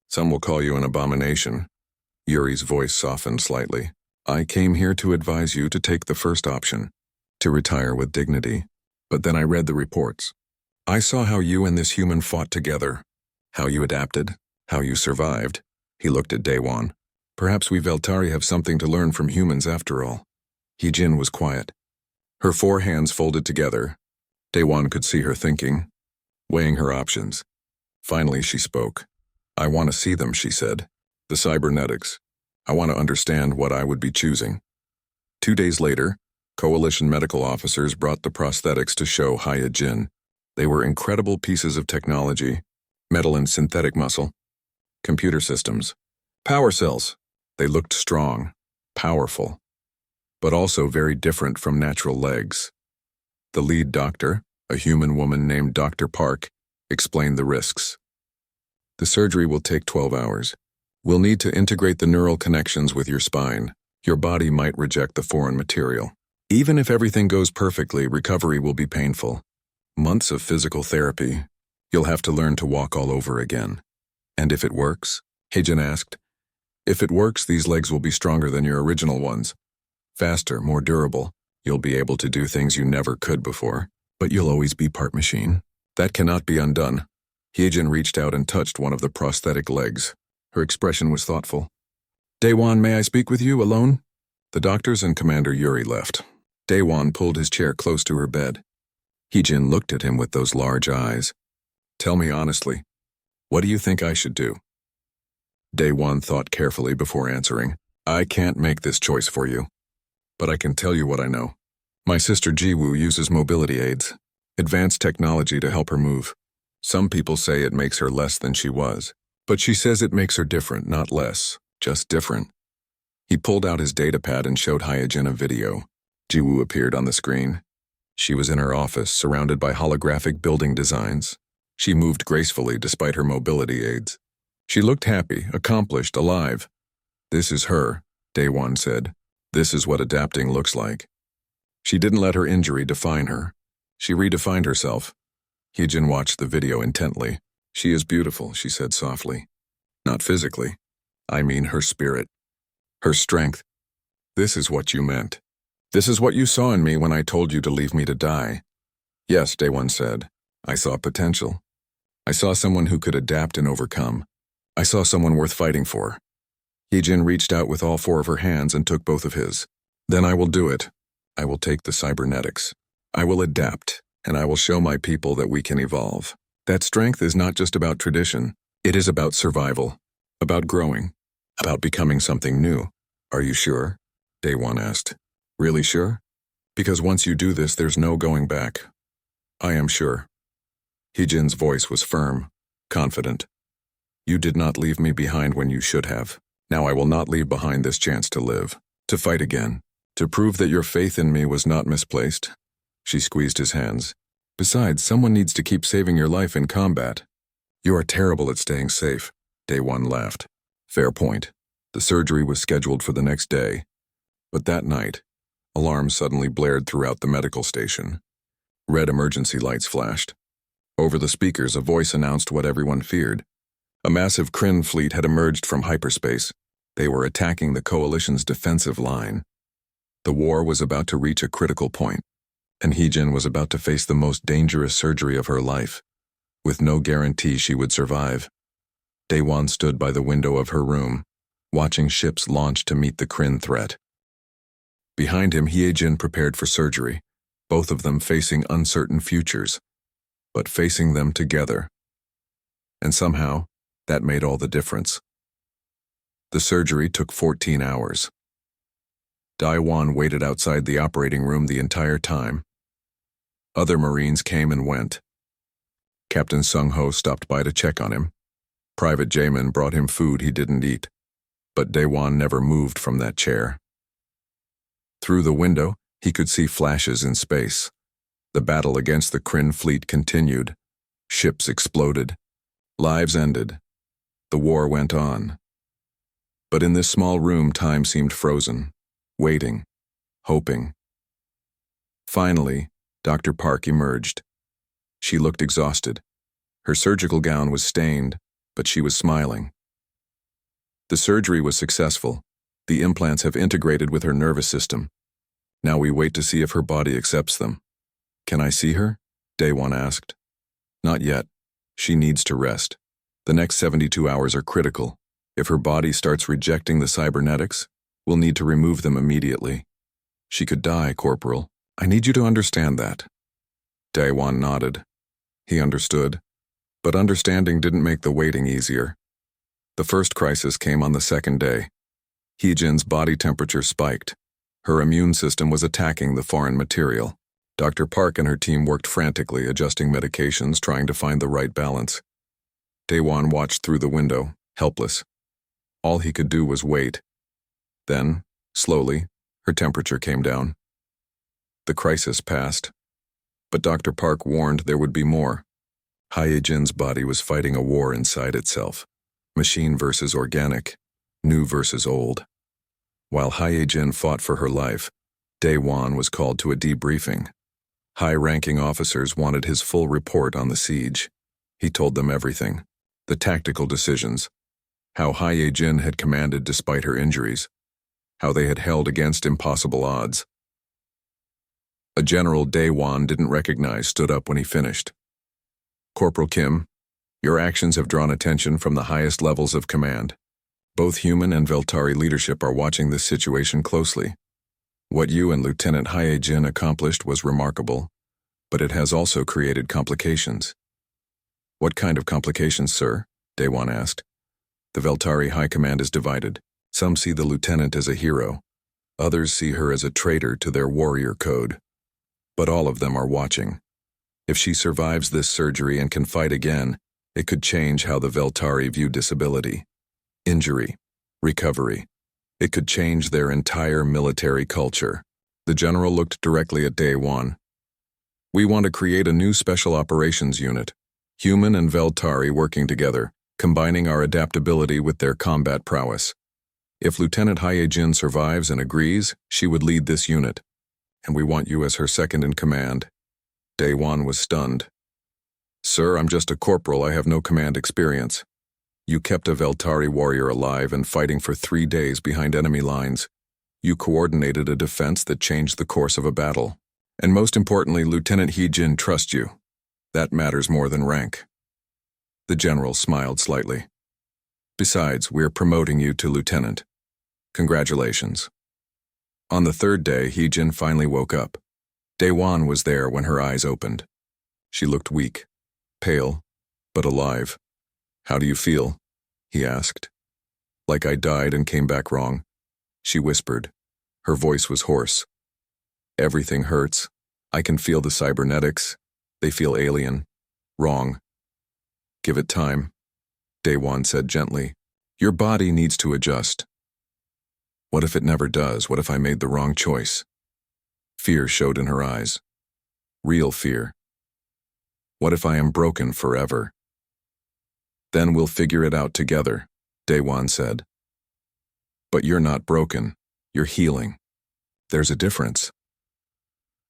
S1: Some will call you an abomination. Yuri's voice softened slightly. I came here to advise you to take the first option, to retire with dignity. But then I read the reports. I saw how you and this human fought together, how you adapted, how you survived. He looked at Daewon. Perhaps we Veltari have something to learn from humans after all. Heejin was quiet. Her four hands folded together. Daewon could see her thinking, weighing her options. Finally, she spoke. I want to see them, she said. The cybernetics. I want to understand what I would be choosing. 2 days later, coalition medical officers brought the prosthetics to show Heijin. They were incredible pieces of technology, metal and synthetic muscle, computer systems, power cells. They looked strong, powerful, but also very different from natural legs. The lead doctor, a human woman named Dr. Park, explained the risks. The surgery will take 12 hours. We'll need to integrate the neural connections with your spine. Your body might reject the foreign material. Even if everything goes perfectly, recovery will be painful. Months of physical therapy. You'll have to learn to walk all over again. And if it works? Heijin asked. If it works, these legs will be stronger than your original ones. Faster, more durable. You'll be able to do things you never could before. But you'll always be part machine. That cannot be undone. Heijin reached out and touched one of the prosthetic legs. Her expression was thoughtful. Daewon, may I speak with you alone? The doctors and Commander Yuri left. Daewon pulled his chair close to her bed. Heejin looked at him with those large eyes. Tell me honestly, what do you think I should do? Daewon thought carefully before answering. I can't make this choice for you. But I can tell you what I know. My sister Jiwoo uses mobility aids, advanced technology to help her move. Some people say it makes her less than she was, but she says it makes her different, not less, just different. He pulled out his datapad and showed Heijin a video. Jiwoo appeared on the screen. She was in her office, surrounded by holographic building designs. She moved gracefully despite her mobility aids. She looked happy, accomplished, alive. This is her, Daewon said. This is what adapting looks like. She didn't let her injury define her. She redefined herself. Heejin watched the video intently. She is beautiful, she said softly. Not physically. I mean her spirit. Her strength. This is what you meant. This is what you saw in me when I told you to leave me to die. Yes, Day One said. I saw potential. I saw someone who could adapt and overcome. I saw someone worth fighting for. Heejin reached out with all four of her hands and took both of his. Then I will do it. I will take the cybernetics. I will adapt, and I will show my people that we can evolve. That strength is not just about tradition. It is about survival, about growing, about becoming something new. Are you sure? Day One asked. Really sure? Because once you do this, there's no going back. I am sure. Heejin's voice was firm, confident. You did not leave me behind when you should have. Now I will not leave behind this chance to live, to fight again, to prove that your faith in me was not misplaced. She squeezed his hands. Besides, someone needs to keep saving your life in combat. You are terrible at staying safe. Day One laughed. Fair point. The surgery was scheduled for the next day. But that night, alarms suddenly blared throughout the medical station. Red emergency lights flashed. Over the speakers, a voice announced what everyone feared. A massive Kryn fleet had emerged from hyperspace. They were attacking the Coalition's defensive line. The war was about to reach a critical point, and Heejin was about to face the most dangerous surgery of her life, with no guarantee she would survive. Daewon stood by the window of her room, watching ships launch to meet the Kryn threat. Behind him, Heejin prepared for surgery, both of them facing uncertain futures, but facing them together. And somehow, that made all the difference. The surgery took 14 hours. Daewon waited outside the operating room the entire time. Other Marines came and went. Captain Sung-ho stopped by to check on him. Private Jamin brought him food he didn't eat, but Daewon never moved from that chair. Through the window, he could see flashes in space. The battle against the Kryn fleet continued. Ships exploded. Lives ended. The war went on. But in this small room, time seemed frozen, waiting, hoping. Finally, Dr. Park emerged. She looked exhausted. Her surgical gown was stained, but she was smiling. The surgery was successful. The implants have integrated with her nervous system. Now we wait to see if her body accepts them. Can I see her? Daewon asked. Not yet. She needs to rest. The next 72 hours are critical. If her body starts rejecting the cybernetics, we'll need to remove them immediately. She could die, Corporal. I need you to understand that. Daewon nodded. He understood. But understanding didn't make the waiting easier. The first crisis came on the second day. Heejin's body temperature spiked. Her immune system was attacking the foreign material. Dr. Park and her team worked frantically, adjusting medications, trying to find the right balance. Daewon watched through the window, helpless. All he could do was wait. Then, slowly, her temperature came down. The crisis passed. But Dr. Park warned there would be more. Hyejin's body was fighting a war inside itself. Machine versus organic, new versus old. While Hyejin fought for her life, Daewon was called to a debriefing. High-ranking officers wanted his full report on the siege. He told them everything. The tactical decisions. How Hyejin had commanded despite her injuries. How they had held against impossible odds. A general Daewon didn't recognize stood up when he finished. Corporal Kim, your actions have drawn attention from the highest levels of command. Both human and Veltari leadership are watching this situation closely. What you and Lieutenant Hyejin accomplished was remarkable, but it has also created complications. What kind of complications, sir? Daewon asked. The Veltari High Command is divided. Some see the lieutenant as a hero. Others see her as a traitor to their warrior code. But all of them are watching. If she survives this surgery and can fight again, it could change how the Veltari view disability, injury, recovery. It could change their entire military culture. The general looked directly at Daewon. We want to create a new special operations unit, human and Veltari working together, combining our adaptability with their combat prowess. If Lieutenant Hyejin survives and agrees, she would lead this unit, and we want you as her second in command. Daewon was stunned. Sir, I'm just a corporal, I have no command experience. You kept a Veltari warrior alive and fighting for 3 days behind enemy lines. You coordinated a defense that changed the course of a battle. And most importantly, Lieutenant He-jin trusts you. That matters more than rank. The general smiled slightly. Besides, we're promoting you to lieutenant. Congratulations. On the third day, He-jin finally woke up. Daewon was there when her eyes opened. She looked weak, pale, but alive. How do you feel? He asked. Like I died and came back wrong. She whispered. Her voice was hoarse. Everything hurts. I can feel the cybernetics. They feel alien. Wrong. Give it time, Daewon said gently. Your body needs to adjust. What if it never does? What if I made the wrong choice? Fear showed in her eyes. Real fear. What if I am broken forever? Then we'll figure it out together, Daewon said. But you're not broken. You're healing. There's a difference.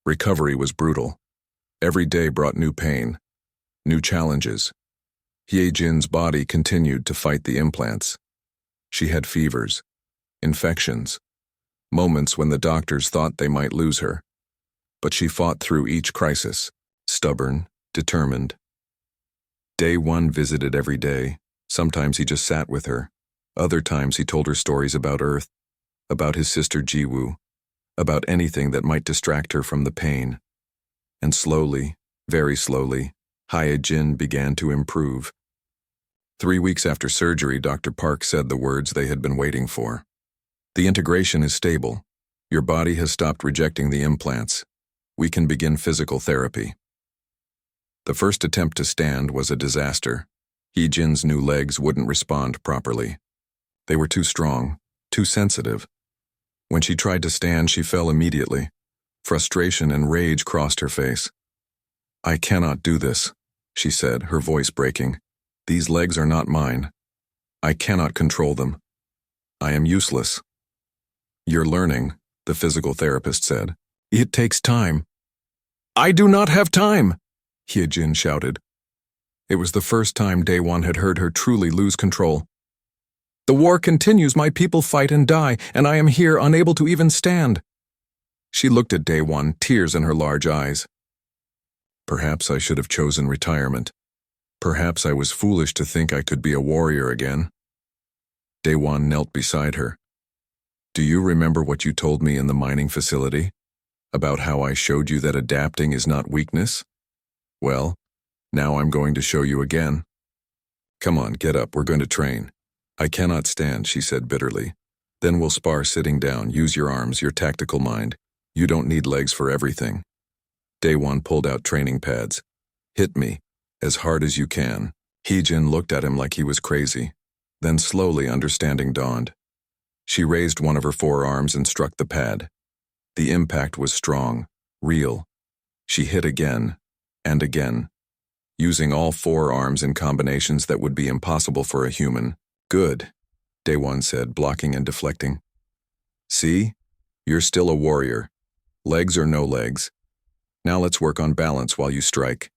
S1: Recovery was brutal. Every day brought new pain, new challenges. Hye-jin's body continued to fight the implants. She had fevers, infections, moments when the doctors thought they might lose her. But she fought through each crisis, stubborn, determined. Daewon visited every day. Sometimes he just sat with her. Other times he told her stories about Earth, about his sister Jiwoo, about anything that might distract her from the pain. And slowly, very slowly, Hye-jin began to improve. 3 weeks after surgery, Dr. Park said the words they had been waiting for. The integration is stable. Your body has stopped rejecting the implants. We can begin physical therapy. The first attempt to stand was a disaster. Hye-jin's new legs wouldn't respond properly. They were too strong, too sensitive. When she tried to stand, she fell immediately. Frustration and rage crossed her face. I cannot do this, she said, her voice breaking. These legs are not mine. I cannot control them. I am useless. You're learning, the physical therapist said. It takes time. I do not have time, Hye-jin shouted. It was the first time Daewon had heard her truly lose control. The war continues, my people fight and die, and I am here unable to even stand. She looked at Daewon, tears in her large eyes. Perhaps I should have chosen retirement. Perhaps I was foolish to think I could be a warrior again. Daewon knelt beside her. Do you remember what you told me in the mining facility? About how I showed you that adapting is not weakness? Well, now I'm going to show you again. Come on, get up, we're going to train. I cannot stand, she said bitterly. Then we'll spar sitting down, use your arms, your tactical mind. You don't need legs for everything. Daewon pulled out training pads. Hit me, as hard as you can. Hye-jin looked at him like he was crazy. Then slowly understanding dawned. She raised one of her forearms and struck the pad. The impact was strong, real. She hit again, and again, using all 4 arms in combinations that would be impossible for a human. Good, Daewon said, blocking and deflecting. See? You're still a warrior. Legs or no legs. Now let's work on balance while you strike.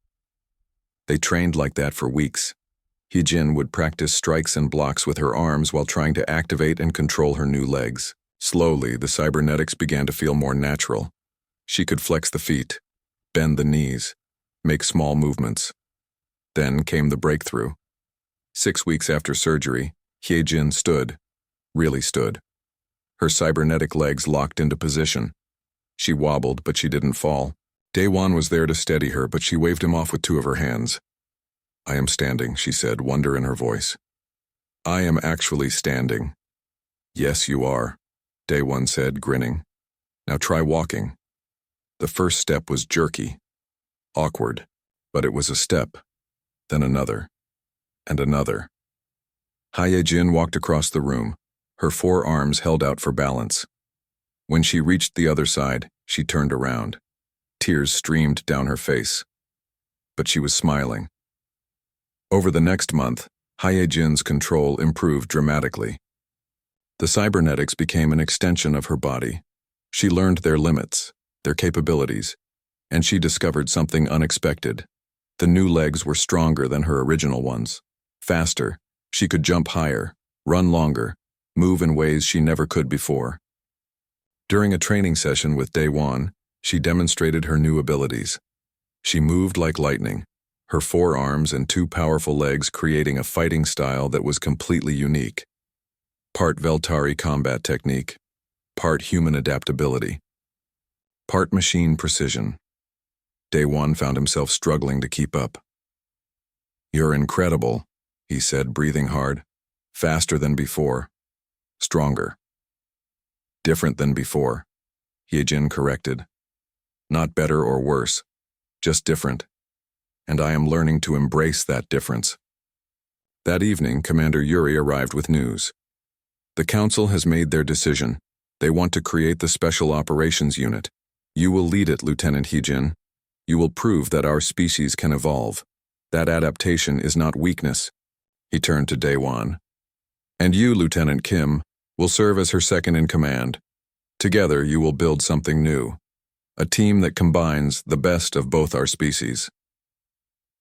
S1: They trained like that for weeks. Hye-jin would practice strikes and blocks with her arms while trying to activate and control her new legs. Slowly, the cybernetics began to feel more natural. She could flex the feet, bend the knees, make small movements. Then came the breakthrough. 6 weeks after surgery, Hye-jin stood, really stood. Her cybernetic legs locked into position. She wobbled, but she didn't fall. Daewon was there to steady her, but she waved him off with 2 of her hands. I am standing, she said, wonder in her voice. I am actually standing. Yes, you are, Daewon said, grinning. Now try walking. The first step was jerky, awkward, but it was a step, then another, and another. Hye-jin walked across the room, her 4 arms held out for balance. When she reached the other side, she turned around. Tears streamed down her face. But she was smiling. Over the next month, Hye-jin's control improved dramatically. The cybernetics became an extension of her body. She learned their limits, their capabilities, and she discovered something unexpected. The new legs were stronger than her original ones. Faster, she could jump higher, run longer, move in ways she never could before. During a training session with Daewon, she demonstrated her new abilities. She moved like lightning, her 4 arms and 2 powerful legs creating a fighting style that was completely unique. Part Veltari combat technique, part human adaptability, part machine precision. Daewon found himself struggling to keep up. "You're incredible," he said, breathing hard. "Faster than before. Stronger." "Different than before," Hyejin corrected. "Not better or worse, just different. And I am learning to embrace that difference." That evening, Commander Yuri arrived with news. "The Council has made their decision. They want to create the Special Operations Unit. You will lead it, Lieutenant Hyejin. You will prove that our species can evolve. That adaptation is not weakness." He turned to Daewon. "And you, Lieutenant Kim, will serve as her second in command. Together, you will build something new. A team that combines the best of both our species."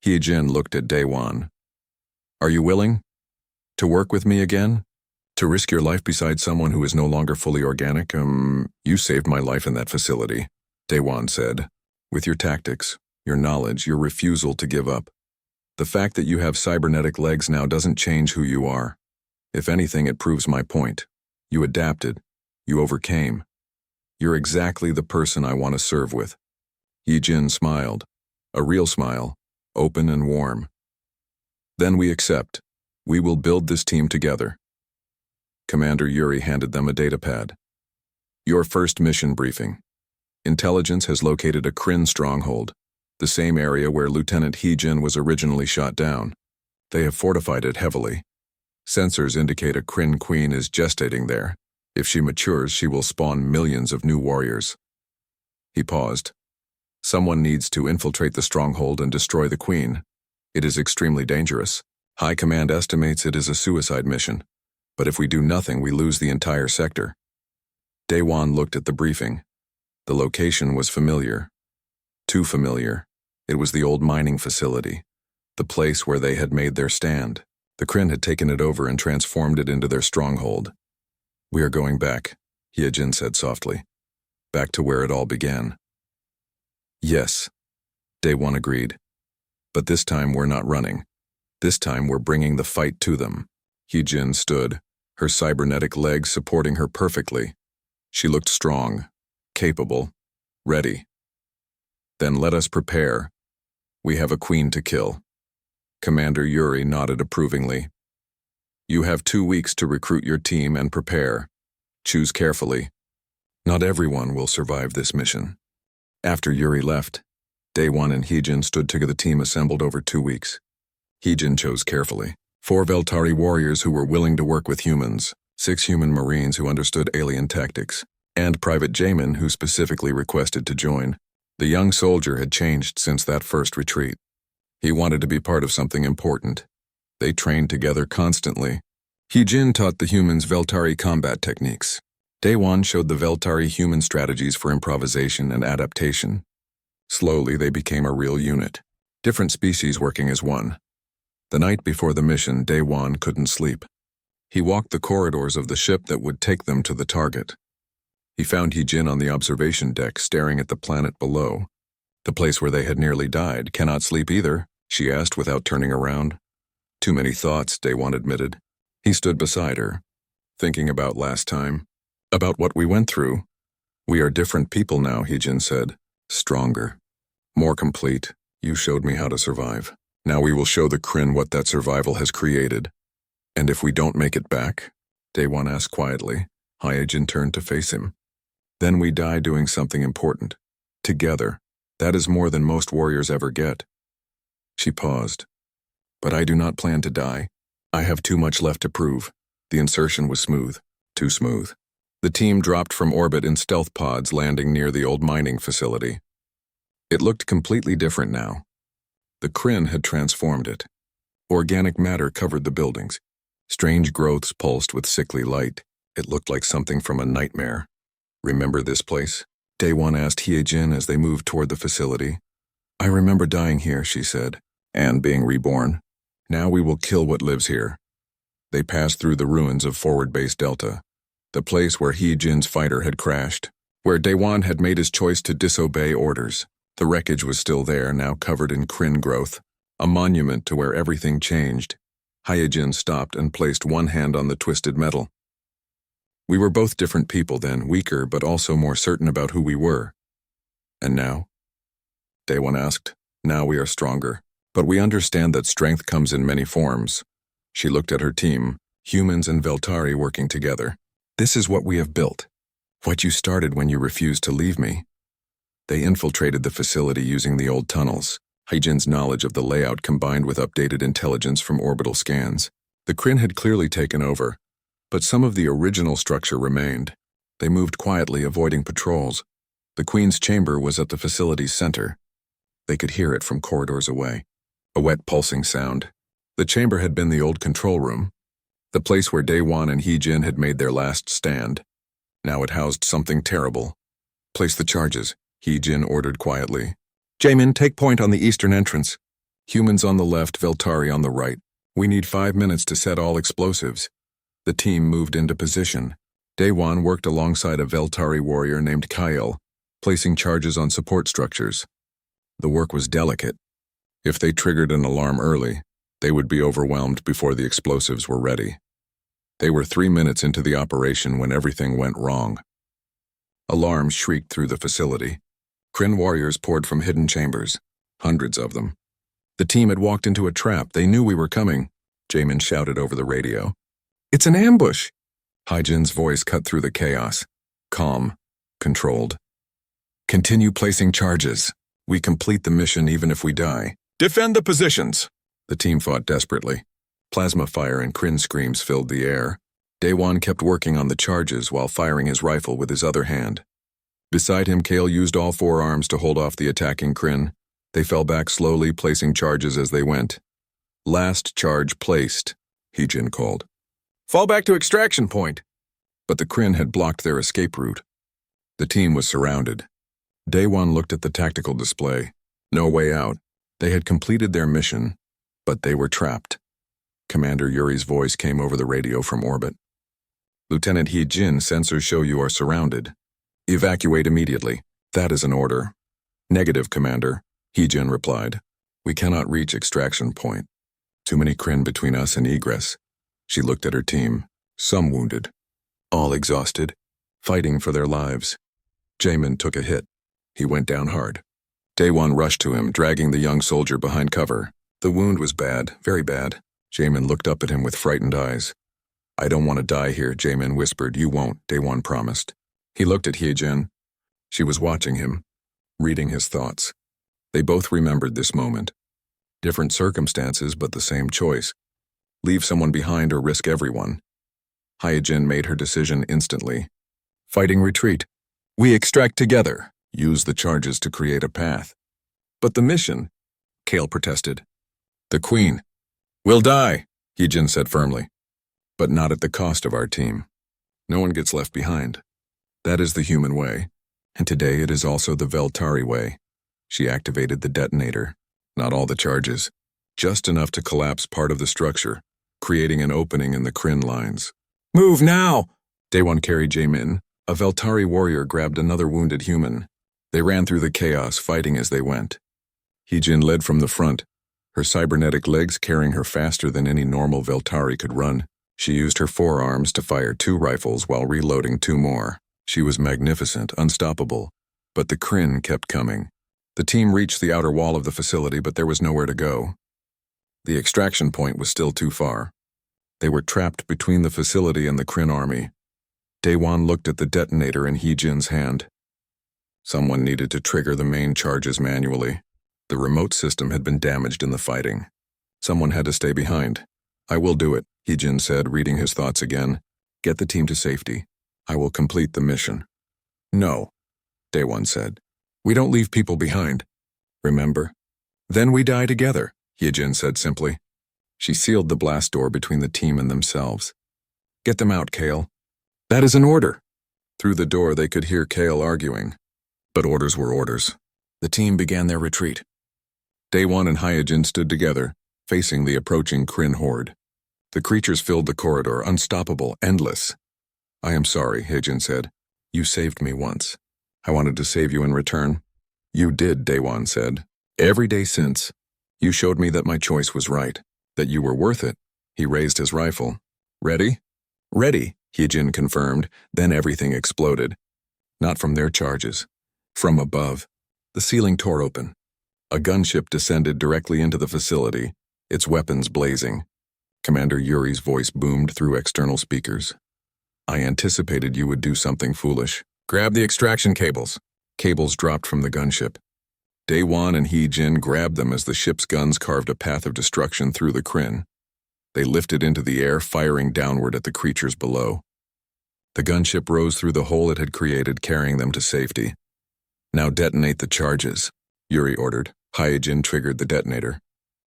S1: Hyejin looked at Daewon. "Are you willing? To work with me again? To risk your life beside someone who is no longer fully organic? You saved my life in that facility," Daewon said. "With your tactics, your knowledge, your refusal to give up. The fact that you have cybernetic legs now doesn't change who you are. If anything, it proves my point. You adapted. You overcame. You're exactly the person I want to serve with." Hyejin smiled. A real smile, open and warm. "Then we accept. We will build this team together." Commander Yuri handed them a datapad. "Your first mission briefing. Intelligence has located a Kryn stronghold, the same area where Lieutenant Hyejin was originally shot down. They have fortified it heavily. Sensors indicate a Kryn queen is gestating there. If she matures, she will spawn millions of new warriors." He paused. "Someone needs to infiltrate the stronghold and destroy the queen. It is extremely dangerous. High Command estimates it is a suicide mission. But if we do nothing, we lose the entire sector." Daewon looked at the briefing. The location was familiar. Too familiar. It was the old mining facility, the place where they had made their stand. The Kryn had taken it over and transformed it into their stronghold. "We are going back," Hyejin said softly. "Back to where it all began." "Yes," Daewon agreed. "But this time we're not running. This time we're bringing the fight to them." Hyejin stood, her cybernetic legs supporting her perfectly. She looked strong, capable, ready. "Then let us prepare. We have a queen to kill." Commander Yuri nodded approvingly. "You have 2 weeks to recruit your team and prepare. Choose carefully. Not everyone will survive this mission." After Yuri left, Daewon and Hyejin stood together, the team assembled over 2 weeks. Hyejin chose carefully. 4 Veltari warriors who were willing to work with humans, 6 human marines who understood alien tactics, and Private Jamin who specifically requested to join. The young soldier had changed since that first retreat. He wanted to be part of something important. They trained together constantly. Hyejin taught the humans Veltari combat techniques. Daewon showed the Veltari human strategies for improvisation and adaptation. Slowly, they became a real unit, different species working as one. The night before the mission, Daewon couldn't sleep. He walked the corridors of the ship that would take them to the target. He found Hyejin on the observation deck staring at the planet below. "The place where they had nearly died. Cannot sleep either?" she asked without turning around. "Too many thoughts," Daewon admitted. He stood beside her, thinking about last time, about what we went through. "We are different people now," Hyejin said. "Stronger. More complete. You showed me how to survive. Now we will show the Kryn what that survival has created." "And if we don't make it back?" Daewon asked quietly. Hyejin turned to face him. "Then we die doing something important. Together. That is more than most warriors ever get." She paused. "But I do not plan to die. I have too much left to prove." The insertion was smooth. Too smooth. The team dropped from orbit in stealth pods landing near the old mining facility. It looked completely different now. The Kryn had transformed it. Organic matter covered the buildings. Strange growths pulsed with sickly light. It looked like something from a nightmare. "Remember this place?" Daewon asked Hyejin as they moved toward the facility. "I remember dying here," she said, "and being reborn. Now we will kill what lives here." They passed through the ruins of Forward Base Delta, the place where Hyejin's fighter had crashed. where Daewon had made his choice to disobey orders. The wreckage was still there, now covered in Kryn growth, a monument to where everything changed. Hyojin stopped and placed one hand on the twisted metal. We were both different people then, weaker but also more certain about who we were. And now? Daewon asked. Now we are stronger, but we understand that strength comes in many forms. She looked at her team, humans and Veltari working together. This is what we have built. What you started when you refused to leave me. They infiltrated the facility using the old tunnels. Hyojin's knowledge of the layout combined with updated intelligence from orbital scans. The Kryn had clearly taken over, but some of the original structure remained. They moved quietly, avoiding patrols. The Queen's chamber was at the facility's center. They could hear it from corridors away. A wet pulsing sound. The chamber had been the old control room, the place where Daewon and Hyojin had made their last stand. Now it housed something terrible. Place the charges, Hyojin ordered quietly. Jaemin, take point on the eastern entrance. Humans on the left, Veltari on the right. We need 5 minutes to set all explosives. The team moved into position. Daewon worked alongside a Veltari warrior named Kyle, placing charges on support structures. The work was delicate. If they triggered an alarm early, they would be overwhelmed before the explosives were ready. They were 3 minutes into the operation when everything went wrong. Alarms shrieked through the facility. Kryn warriors poured from hidden chambers, hundreds of them. The team had walked into a trap. They knew we were coming. Jaemin shouted over the radio. It's an ambush! Hyojin's voice cut through the chaos. Calm, controlled. Continue placing charges. We complete the mission even if we die. Defend the positions! The team fought desperately. Plasma fire and Kryn screams filled the air. Daewon kept working on the charges while firing his rifle with his other hand. Beside him, Kale used all 4 arms to hold off the attacking Kryn. They fell back slowly, placing charges as they went. Last charge placed, Hyojin called. Fall back to extraction point! But the Kryn had blocked their escape route. The team was surrounded. Daewon looked at the tactical display. No way out. They had completed their mission, but they were trapped. Commander Yuri's voice came over the radio from orbit. Lieutenant Hyojin, sensors show you are surrounded. Evacuate immediately. That is an order. Negative, Commander, Hyojin replied. We cannot reach extraction point. Too many Kryn between us and egress. She looked at her team. Some wounded. All exhausted. Fighting for their lives. Jaemin took a hit. He went down hard. Daewon rushed to him, dragging the young soldier behind cover. The wound was bad, very bad. Jaemin looked up at him with frightened eyes. I don't want to die here, Jaemin whispered. You won't, Daewon promised. He looked at Hyojin. She was watching him, reading his thoughts. They both remembered this moment. Different circumstances, but the same choice. Leave someone behind or risk everyone. Hyojin made her decision instantly. Fighting retreat. We extract together. Use the charges to create a path. But the mission, Kale protested. The Queen. We'll die, Hyojin said firmly. But not at the cost of our team. No one gets left behind. That is the human way, and today it is also the Veltari way. She activated the detonator, not all the charges, just enough to collapse part of the structure, creating an opening in the Kryn lines. Move now! Daewon carried Jaemin. A Veltari warrior grabbed another wounded human. They ran through the chaos, fighting as they went. Hyojin led from the front, her cybernetic legs carrying her faster than any normal Veltari could run. She used her 4 arms to fire 2 rifles while reloading 2 more. She was magnificent, unstoppable, but the Kryn kept coming. The team reached the outer wall of the facility, but there was nowhere to go. The extraction point was still too far. They were trapped between the facility and the Kryn army. Daewon looked at the detonator in Hyojin's hand. Someone needed to trigger the main charges manually. The remote system had been damaged in the fighting. Someone had to stay behind. I will do it, Hyojin said, reading his thoughts again. Get the team to safety. I will complete the mission. No, Daewon said. We don't leave people behind. Remember? Then we die together, Hyojin said simply. She sealed the blast door between the team and themselves. Get them out, Kale. That is an order. Through the door they could hear Kale arguing. But orders were orders. The team began their retreat. Daewon and Hyojin stood together, facing the approaching Kryn horde. The creatures filled the corridor, unstoppable, endless. I am sorry, Hyojin said. You saved me once. I wanted to save you in return. You did, Daewon said. Every day since. You showed me that my choice was right, that you were worth it. He raised his rifle. Ready? Ready, Hyejin confirmed, then everything exploded. Not from their charges. From above. The ceiling tore open. A gunship descended directly into the facility, its weapons blazing. Commander Yuri's voice boomed through external speakers. I anticipated you would do something foolish. Grab the extraction cables. Cables dropped from the gunship. Daewon and Hyejin grabbed them as the ship's guns carved a path of destruction through the Kryn. They lifted into the air, firing downward at the creatures below. The gunship rose through the hole it had created, carrying them to safety. Now detonate the charges, Yuri ordered. Hyejin triggered the detonator.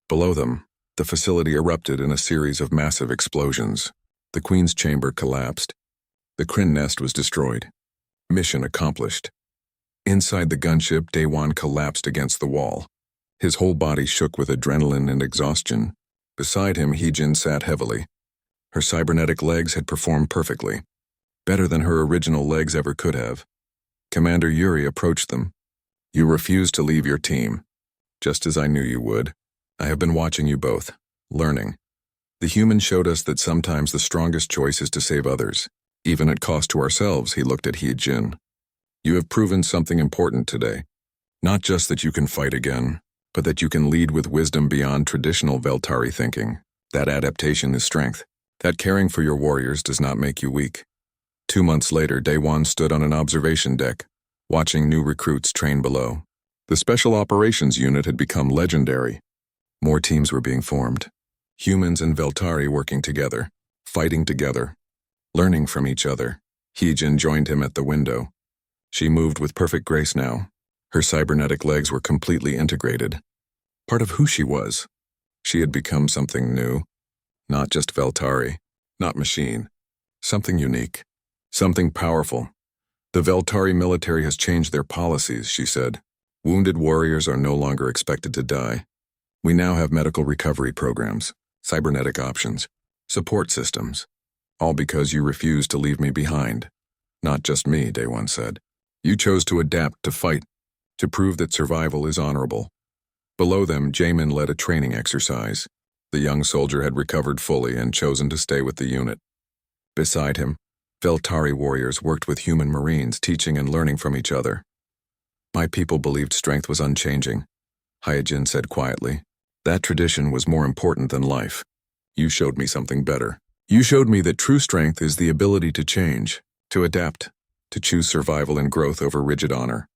S1: Below them, the facility erupted in a series of massive explosions. The Queen's chamber collapsed. The Kryn nest was destroyed. Mission accomplished. Inside the gunship, Daewon collapsed against the wall. His whole body shook with adrenaline and exhaustion. Beside him, Hyejin sat heavily. Her cybernetic legs had performed perfectly. Better than her original legs ever could have. Commander Yuri approached them. You refused to leave your team. Just as I knew you would. I have been watching you both, learning. The human showed us that sometimes the strongest choice is to save others. Even at cost to ourselves, he looked at Hyejin. You have proven something important today. Not just that you can fight again, but that you can lead with wisdom beyond traditional Veltari thinking. That adaptation is strength. That caring for your warriors does not make you weak. 2 months later, Daewon stood on an observation deck, watching new recruits train below. The Special Operations Unit had become legendary. More teams were being formed. Humans and Veltari working together, fighting together, learning from each other. Hyejin joined him at the window. She moved with perfect grace now. Her cybernetic legs were completely integrated. Part of who she was. She had become something new. Not just Veltari, not machine. Something unique. Something powerful. The Veltari military has changed their policies, she said. Wounded warriors are no longer expected to die. We now have medical recovery programs, cybernetic options, support systems. All because you refused to leave me behind. Not just me, Daewon said. You chose to adapt, to fight, to prove that survival is honorable. Below them, Jamin led a training exercise. The young soldier had recovered fully and chosen to stay with the unit. Beside him, Veltari warriors worked with human Marines, teaching and learning from each other. My people believed strength was unchanging, Hyejin said quietly. That tradition was more important than life. You showed me something better. You showed me that true strength is the ability to change, to adapt, to choose survival and growth over rigid honor.